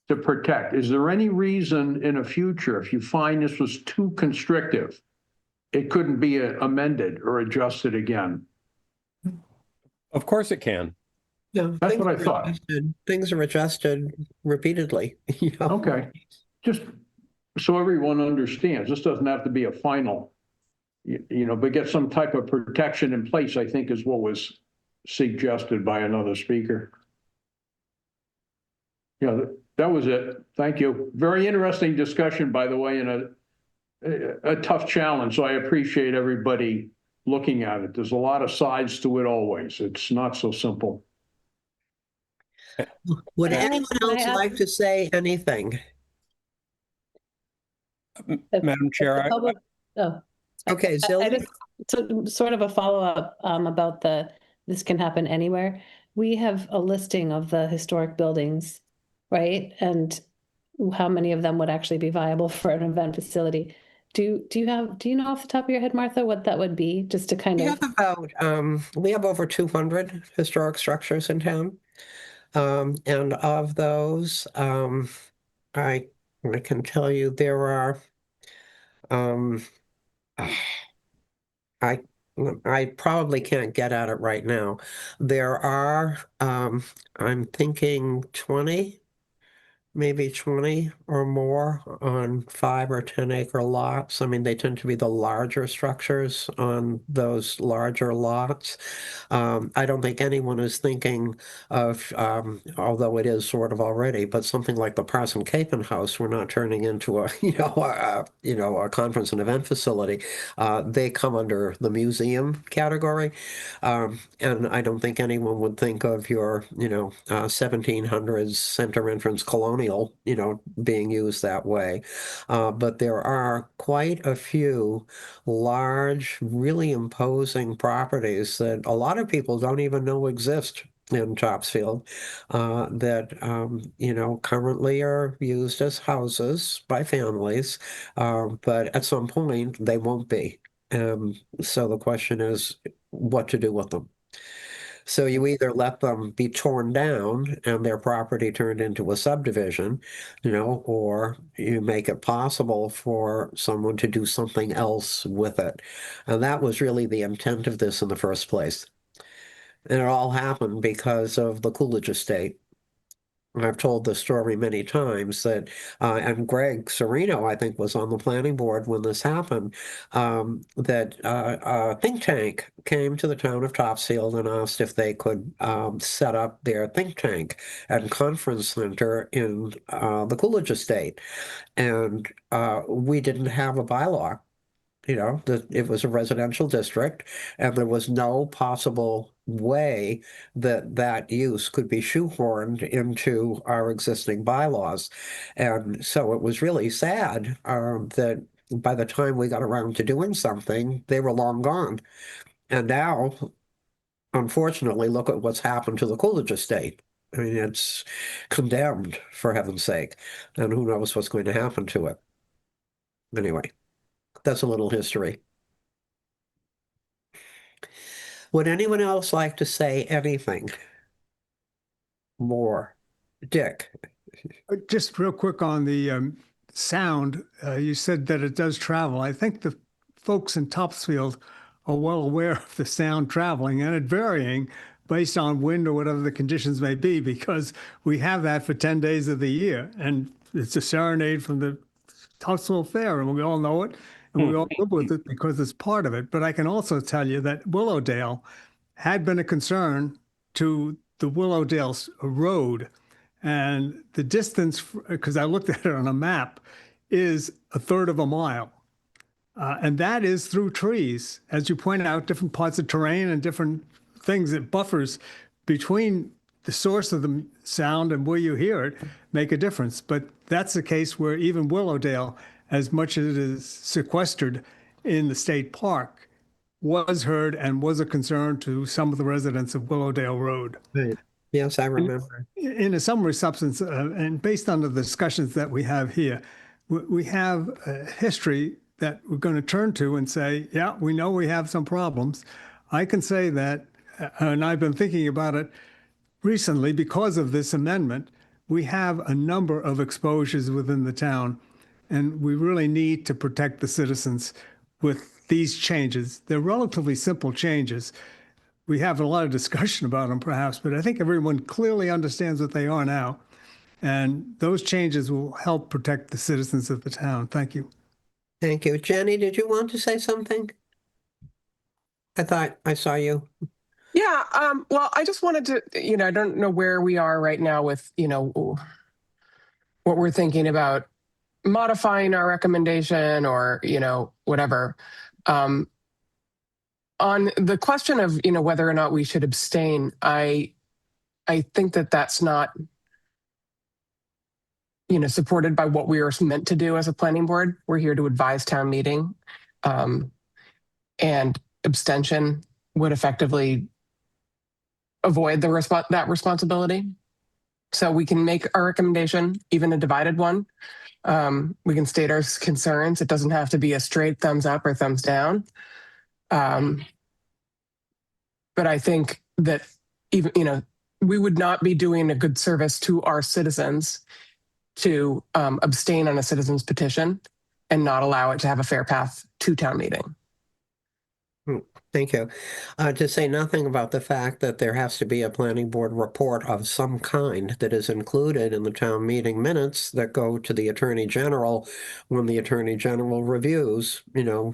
to protect, is there any reason in the future, if you find this was too constrictive, it couldn't be amended or adjusted again? Of course it can. Yeah, That's what I thought. Things are adjusted repeatedly. Okay, just so everyone understands, this doesn't have to be a final, but get some type of protection in place, I think is what was suggested by another speaker. Yeah, that was it. Thank you. Very interesting discussion, by the way, and a tough challenge. So I appreciate everybody looking at it. There's a lot of sides to it always. It's not so simple. Would anyone else I like to say anything? Madam Chair, Okay, I Zilli? just, so sort of a follow-up about this can happen anywhere. We have a listing of the historic buildings, right? And how many of them would actually be viable for an event facility? Do you know off the top of your head, Martha, what that would be, just to kind We of? have we have over 200 historic structures in town. And of those, I can tell you there are, I probably can't get at it right now. There are, I'm thinking 20, maybe 20 or more on 5 or 10 acre lots. I mean, they tend to be the larger structures on those larger lots. I don't think anyone is thinking of, although it is sort of already, but something like the Parson Capen House, we're not turning into a, a conference and event facility. They come under the museum category. And I don't think anyone would think of your, 1700s center entrance colonial, being used that way. But there are quite a few large, really imposing properties that a lot of people don't even know exist in Topsfield that, currently are used as houses by families, but at some point they won't be. So the question is what to do with them. So you either let them be torn down and their property turned into a subdivision, or you make it possible for someone to do something else with it. And that was really the intent of this in the first place. And it all happened because of the Coolidge estate. And I've told this story many times that, and Greg Serino, I think, was on the planning board when this happened, that a think tank came to the town of Topsfield and asked if they could set up their think tank and conference center in the Coolidge estate. And we didn't have a bylaw. That it was a residential district, and there was no possible way that that use could be shoehorned into our existing bylaws. And so it was really sad that by the time we got around to doing something, they were long gone. And now, unfortunately, look at what's happened to the Coolidge estate. I mean, it's condemned, for heaven's sake, and who knows what's going to happen to it. Anyway, that's a little history. Would anyone else like to say anything more? Dick? Just real quick on the sound, you said that it does travel. I think the folks in Topsfield are well aware of the sound traveling and it varying based on wind or whatever the conditions may be, because we have that for 10 days of the year. And it's a serenade from the Topsfield Fair, and we all know it, and we all live with it because it's part of it. But I can also tell you that Willowdale had been a concern to the Willowdale Road. And the distance, because I looked at it on a map, is a third of a mile. And that is through trees. As you point out, different parts of terrain and different things that buffers between the source of the sound and where you hear it make a difference. But that's the case where even Willowdale, as much as it is sequestered in the state park, was heard and was a concern to some of the residents of Willowdale Road. Right. Yes, I remember. In a summary substance, and based on the discussions that we have here, we have a history that we're going to turn to and say, yeah, we know we have some problems. I can say that, and I've been thinking about it recently because of this amendment, we have a number of exposures within the town, and we really need to protect the citizens with these changes. They're relatively simple changes. We have a lot of discussion about them perhaps, but I think everyone clearly understands what they are now. And those changes will help protect the citizens of the town. Thank you. Thank you. Jenny, did you want to say something? I thought I saw you. Yeah, well, I just wanted to, I don't know where we are right now with, what we're thinking about modifying our recommendation or, whatever. On the question of, whether or not we should abstain, I think that that's not, supported by what we are meant to do as a planning board. We're here to advise town meeting. And abstention would effectively avoid that responsibility. So we can make our recommendation, even a divided one. We can state our concerns. It doesn't have to be a straight thumbs up or thumbs down. But I think that even, we would not be doing a good service to our citizens to abstain on a citizen's petition and not allow it to have a fair path to town meeting. Thank you. To say nothing about the fact that there has to be a planning board report of some kind that is included in the town meeting minutes that go to the Attorney General when the Attorney General reviews,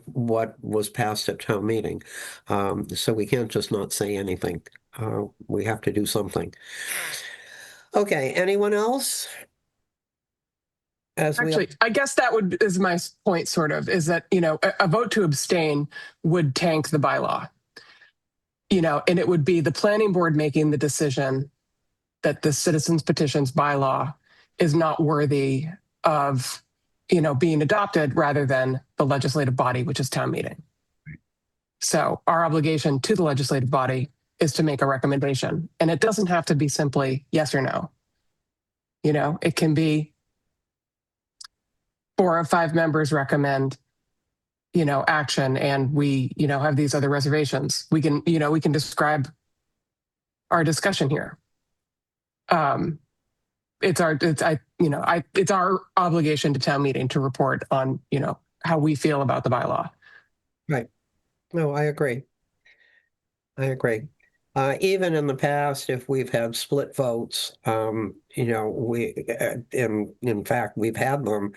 what was passed at town meeting. So we can't just not say anything. We have to do something. Okay, anyone else? Actually, I guess that is my point, sort of, is that, a vote to abstain would tank the bylaw. And it would be the planning board making the decision that the citizens petitions bylaw is not worthy of, being adopted rather than the legislative body, which is town meeting. So our obligation to the legislative body is to make a recommendation. And it doesn't have to be simply yes or no. It can be 4 or 5 members recommend, action, and we, have these other reservations. We can, we can describe our discussion here. It's our obligation to town meeting to report on, how we feel about the bylaw. Right. No, I agree. I agree. Even in the past, if we've had split votes, in fact, we've had them,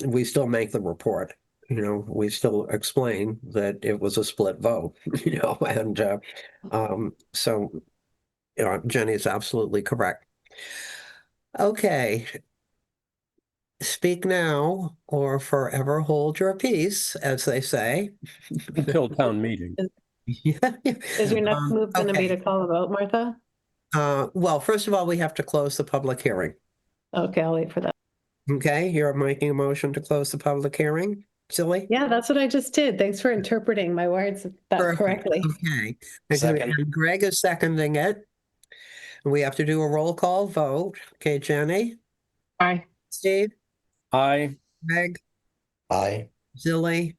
we still make the report. We still explain that it was a split vote, and so, Jenny's absolutely correct. Okay. Speak now or forever hold your peace, as they say. Until town meeting. Is your next move going to be to call a vote, Martha? Well, first of all, we have to close the public hearing. Okay, I'll wait for that. Okay, you're making a motion to close the public hearing, Silly? Yeah, that's what I just did. Thanks for interpreting my words that Perfect. correctly. Okay. Second. And Greg is seconding it. We have to do a roll call vote. Okay, Jenny, Aye. Steve, Aye. Greg, Aye. Zilly,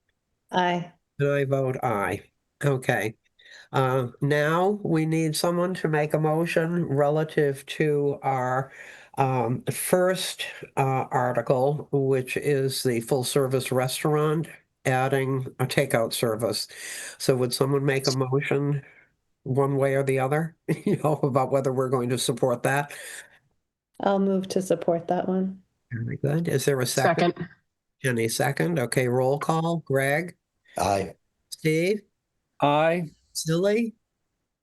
Aye. and I vote aye. Okay. Now we need someone to make a motion relative to our first article, which is the full-service restaurant adding a takeout service. So would someone make a motion one way or the other, about whether we're going to support that? I'll move to support that one. Very good. Is there a second? Second. Jenny, second. Okay, roll call. Greg, Aye. Steve, Aye. Silly,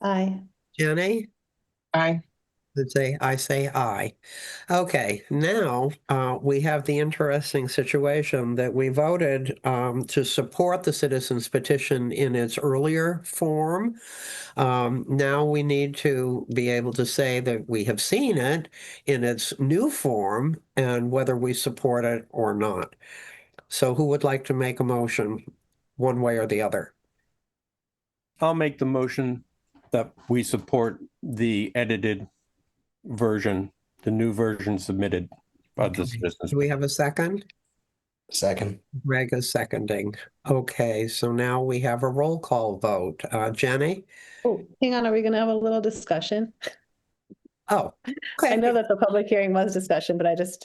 Aye. Jenny? Aye. I say aye. Okay, now we have the interesting situation that we voted to support the citizens petition in its earlier form. Now we need to be able to say that we have seen it in its new form and whether we support it or not. So who would like to make a motion one way or the other? I'll make the motion that we support the edited version, the new version submitted by the citizens. Do we have a second? Second. Greg is seconding. Okay, so now we have a roll call vote. Jenny? Oh, hang on. Are we going to have a little discussion? Oh, I okay. know that the public hearing was discussion, but I was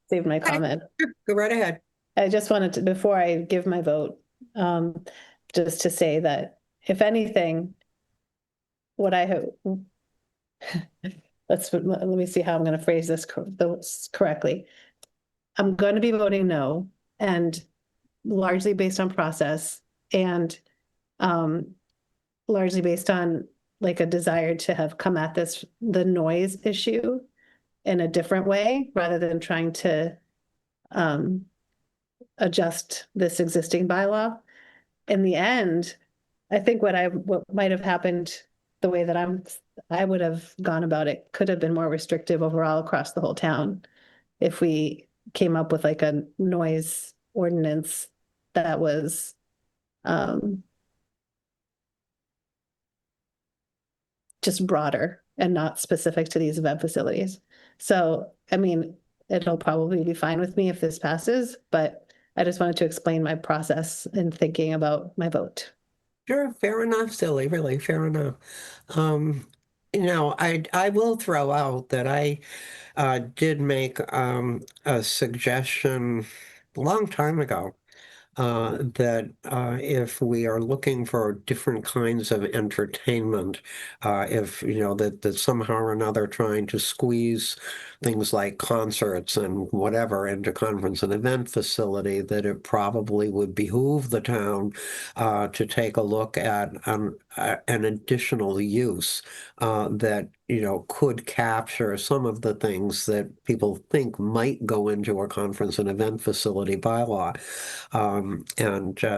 saving my comment. Go right ahead. I just wanted to, before I give my vote, just to say that if anything, what I hope, let me see how I'm going to phrase this correctly. I'm going to be voting no, and largely based on process and largely based on like a desire to have come at the noise issue in a different way rather than trying to adjust this existing bylaw. In the end, I think what might have happened, the way that I would have gone about it could have been more restrictive overall across the whole town if we came up with like a noise ordinance that was just broader and not specific to these event facilities. So, I mean, it'll probably be fine with me if this passes, but I just wanted to explain my process in thinking about my vote. Sure, fair enough, Silly, really, fair enough. I will throw out that I did make a suggestion a long time ago that if we are looking for different kinds of entertainment, if, that somehow or another trying to squeeze things like concerts and whatever into conference and event facility, that it probably would behoove the town to take a look at an additional use that, could capture some of the things that people think might go into a conference and event facility bylaw.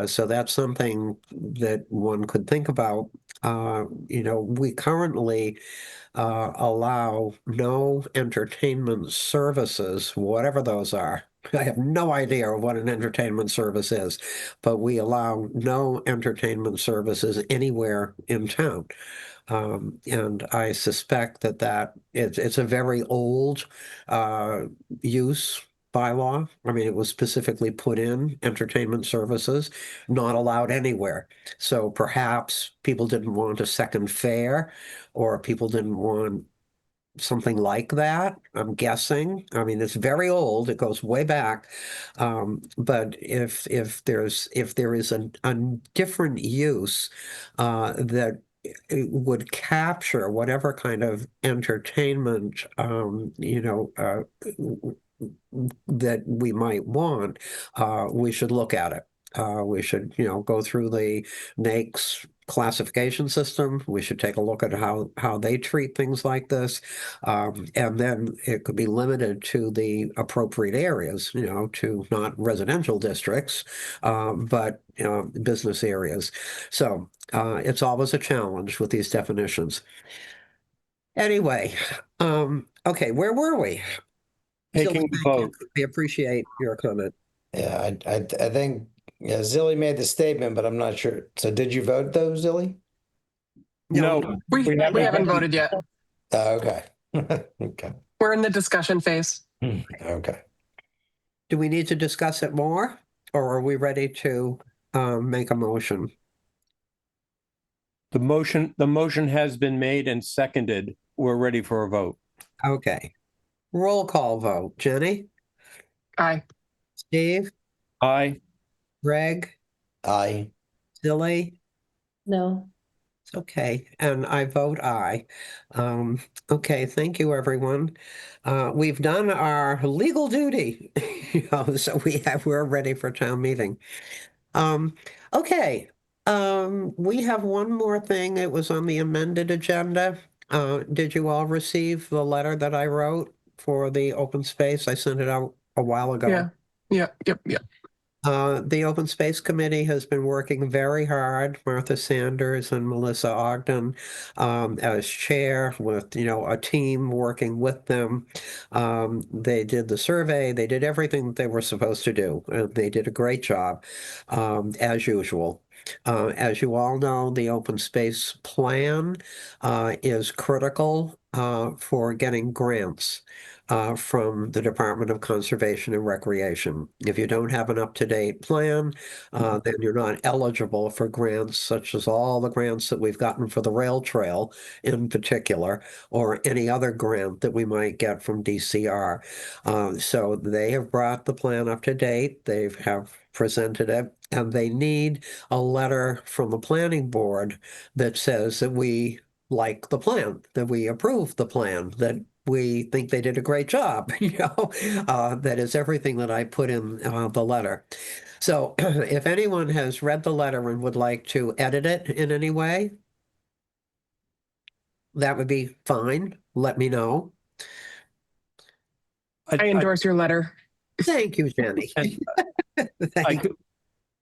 So that's something that one could think about. We currently allow no entertainment services, whatever those are. I have no idea what an entertainment service is, but we allow no entertainment services anywhere in town. And I suspect that it's a very old use bylaw. I mean, it was specifically put in entertainment services, not allowed anywhere. So perhaps people didn't want a second fare, or people didn't want something like that, I'm guessing. I mean, it's very old. It goes way back. But if there is a different use that it would capture whatever kind of entertainment, that we might want, we should look at it. We should, go through the NAICS classification system. We should take a look at how they treat things like this. And then it could be limited to the appropriate areas, to not residential districts, but business areas. So it's always a challenge with these definitions. Anyway, okay, where were we? Taking the vote. I appreciate your comment. Yeah, I think, yeah, Zilly made the statement, but I'm not sure. So did you vote though, Zilly? No, We haven't voted yet. Oh, okay. Okay. We're in the discussion phase. Okay. Do we need to discuss it more, or are we ready to make a motion? the motion has been made and seconded. We're ready for a vote. Okay. Roll call vote. Jenny? Aye. Steve? Aye. Greg? Aye. Silly? No. It's okay. And I vote aye. Okay, thank you, everyone. We've done our legal duty. So we're ready for town meeting. Okay. We have one more thing. It was on the amended agenda. Did you all receive the letter that I wrote for the open space? I sent it out a while ago. Yeah. Yep. The Open Space Committee has been working very hard, Martha Sanders and Melissa Ogden as chair, with, a team working with them. They did the survey, they did everything that they were supposed to do. They did a great job, as usual. As you all know, the open space plan is critical for getting grants from the Department of Conservation and Recreation. If you don't have an up-to-date plan, then you're not eligible for grants, such as all the grants that we've gotten for the rail trail in particular, or any other grant that we might get from DCR. So they have brought the plan up to date. They have presented it, and they need a letter from the planning board that says that we like the plan, that we approve the plan, that we think they did a great job. That is everything that I put in the letter. So if anyone has read the letter and would like to edit it in any way, that would be fine. Let me know. I endorse your letter. Thank you, Jenny. Thank you.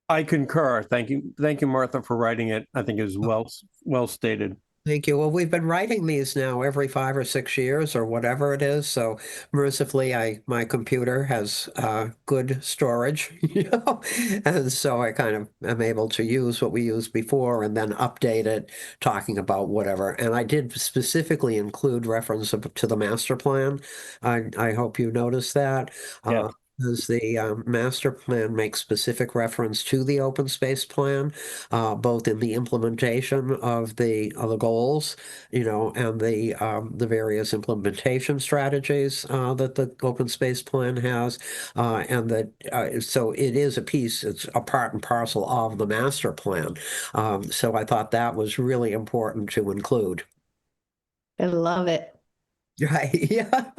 I concur. Thank you, Martha, for writing it. I think it was well stated. Thank you. Well, we've been writing these now every 5 or 6 years or whatever it is. So mercifully, my computer has good storage, and so I kind of am able to use what we used before and then update it, talking about whatever. And I did specifically include reference to the master plan. I hope you noticed that. Yeah. Because the master plan makes specific reference to the open space plan, both in the implementation of the goals, and the various implementation strategies that the open space plan has, and that so it is a piece. It's a part and parcel of the master plan. So I thought that was really important to include. I love it. Right. Yeah.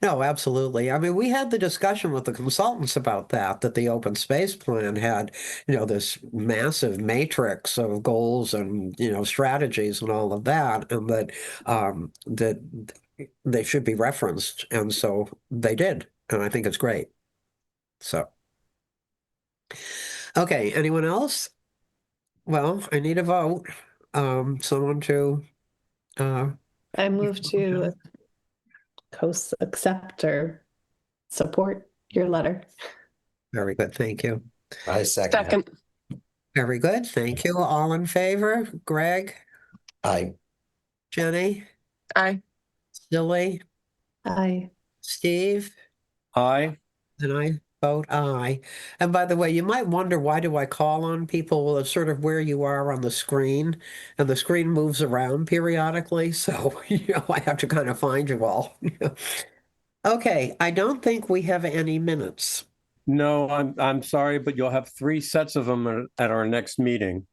No, absolutely. I mean, we had the discussion with the consultants about that the open space plan had, this massive matrix of goals and, strategies and all of that, and that they should be referenced. And so they did. And I think it's great. So, okay. Anyone else? Well, I need a vote. Someone to, I move to accept or support your letter. very good. Thank you. I second. Second. Very good. Thank you. All in favor? Greg? Aye. Jenny? Aye. Silly? Aye. Steve? Aye. And I vote aye. And by the way, you might wonder, why do I call on people? Well, it's sort of where you are on the screen, and the screen moves around periodically. So, I have to kind of find you all. Okay, I don't think we have any minutes. No, I'm sorry, but you'll have 3 sets of them at our next meeting.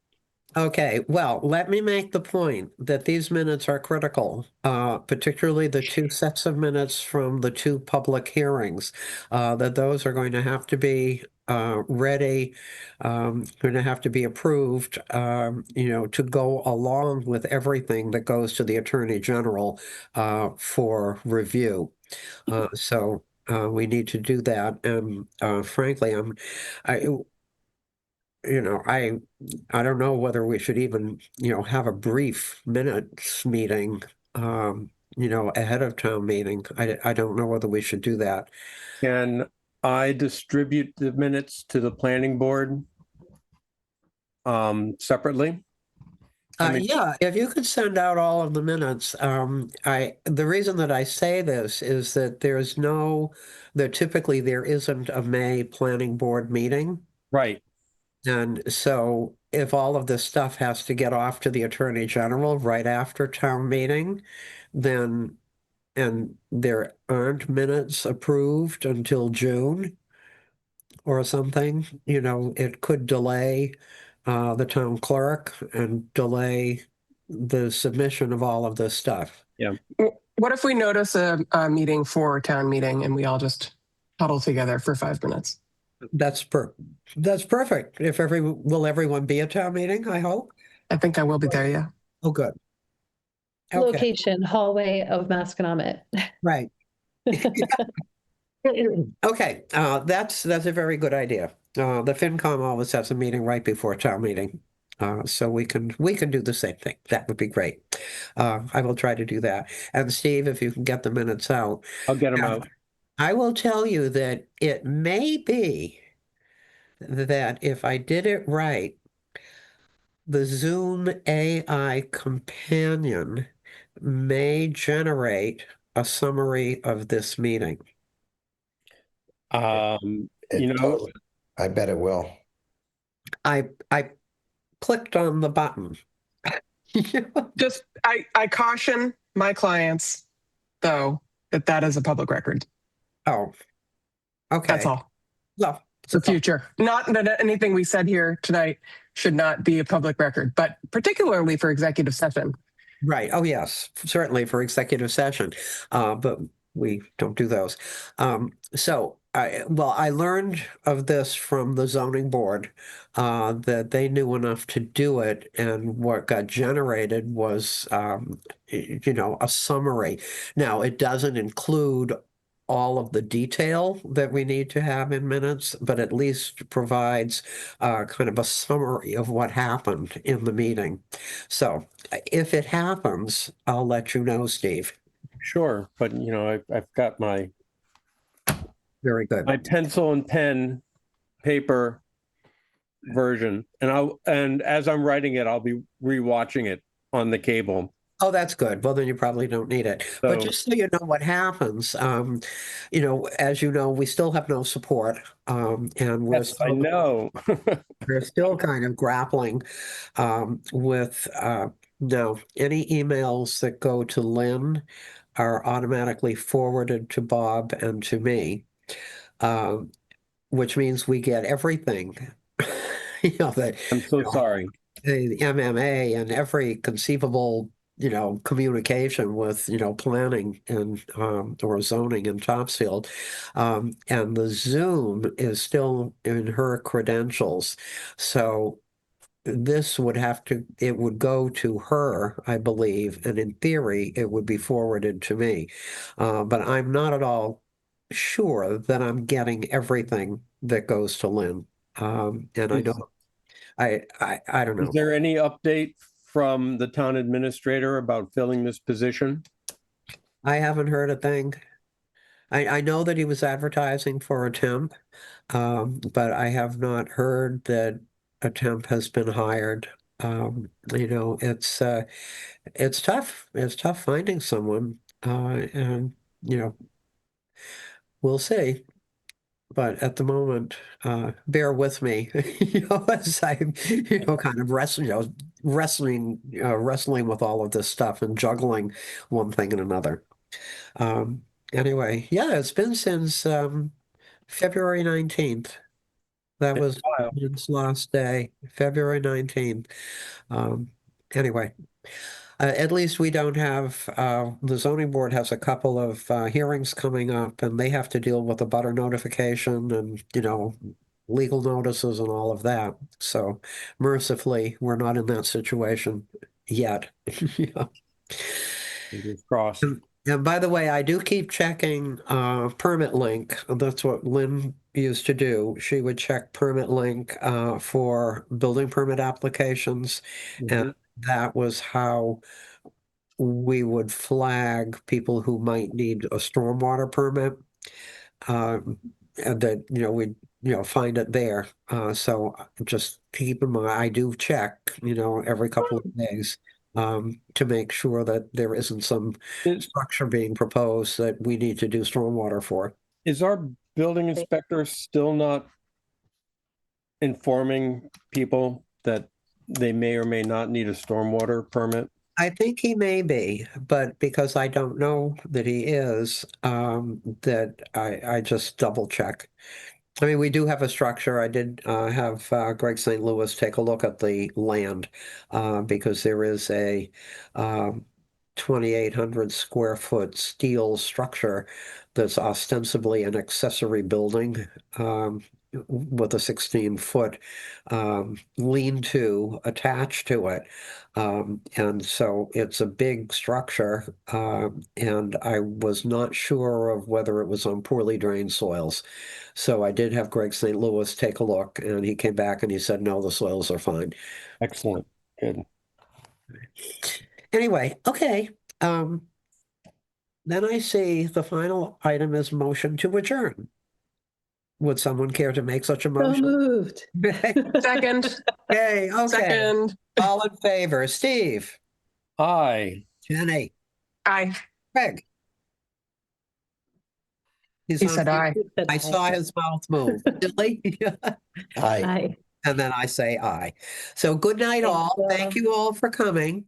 Okay, well, let me make the point that these minutes are critical, particularly the 2 sets of minutes from the 2 public hearings, that those are going to have to be ready, going to have to be approved, to go along with everything that goes to the Attorney General for review. We need to do that. And frankly, I, I don't know whether we should even, have a brief minutes meeting, ahead of town meeting. I don't know whether we should do that. Can I distribute the minutes to the planning board separately? Yeah, if you could send out all of the minutes, the reason that I say this is that typically there isn't a May planning board meeting. Right. And so if all of this stuff has to get off to the Attorney General right after town meeting, then, and there aren't minutes approved until June or something, it could delay the town clerk and delay the submission of all of this stuff. Yeah. What if we notice a meeting for a town meeting and we all just huddle together for 5 minutes? That's perfect. Will everyone be at town meeting, I hope? I think I will be there, yeah. Oh, good. Okay, Location, hallway of Masconomet. right. Okay, that's a very good idea. The FinCom always has a meeting right before town meeting. So we can do the same thing. That would be great. I will try to do that. And Steve, if you can get the minutes out. I'll get them out. I will tell you that it may be that if I did it right, the Zoom AI companion may generate a summary of this meeting. I bet it will. I clicked on the button. Just, I caution my clients, though, that is a public record. Oh, okay. That's all. Well, For future. Not that anything we said here tonight should not be a public record, but particularly for executive session. right. Oh, yes, certainly for executive session, but we don't do those. I learned of this from the zoning board, that they knew enough to do it, and what got generated was, a summary. Now, it doesn't include all of the detail that we need to have in minutes, but at least provides kind of a summary of what happened in the meeting. So if it happens, I'll let you know, Steve. Sure, but I've got my Very good. pencil and pen paper version, and as I'm writing it, I'll be rewatching it on the cable. Oh, that's good. Well, then you probably don't need it. But just so you know what happens, as you know, we still have no support, and I know. we're still kind of grappling with no, any emails that go to Lynn are automatically forwarded to Bob and to me, which means we get everything. I'm so sorry. The MMA and every conceivable, communication with, planning and or zoning in Topsfield. And the Zoom is still in her credentials. So it would go to her, I believe, and in theory, it would be forwarded to me. But I'm not at all sure that I'm getting everything that goes to Lynn. And I don't. I don't know. Is there any update from the town administrator about filling this position? I haven't heard a thing. I know that he was advertising for a temp, but I have not heard that a temp has been hired. It's tough. It's tough finding someone, and we'll see. but at the moment, bear with me, as I'm, kind of wrestling with all of this stuff and juggling one thing and another. Anyway, yeah, it's been since February 19th. That was Wow. its last day, February 19th. Anyway. At least we don't have, the zoning board has a couple of hearings coming up, and they have to deal with the butter notification and, legal notices and all of that. So mercifully, we're not in that situation yet. Yeah. Fingers crossed. And by the way, I do keep checking Permit Link. That's what Lynn used to do. She would check Permit Link for building permit applications. And that was how we would flag people who might need a stormwater permit. And that, we'd, find it there. So just keep in mind, I do check, every couple of days to make sure that there isn't some structure being proposed that we need to do stormwater for. Is our building inspector still not informing people that they may or may not need a stormwater permit? I think he may be, but because I don't know that he is, that I just double check. I mean, we do have a structure. I did have Greg St. Louis take a look at the land because there is a 2,800 square foot steel structure that's ostensibly an accessory building with a 16-foot lean-to attached to it. And so it's a big structure, and I was not sure of whether it was on poorly drained soils. So I did have Greg St. Louis take a look, and he came back and he said, no, the soils are fine. Excellent. Good. Anyway, okay. Then I see the final item is motion to adjourn. Would someone care to make such a So motion? moved. Second, Okay, okay. second. All in favor? Steve, Aye. Jenny, Aye. Craig. He's He on said mute. aye. I saw his mouth move. Dilly? Hi. Aye. And then I say aye. So good night, Thank all. you. Thank you all for coming.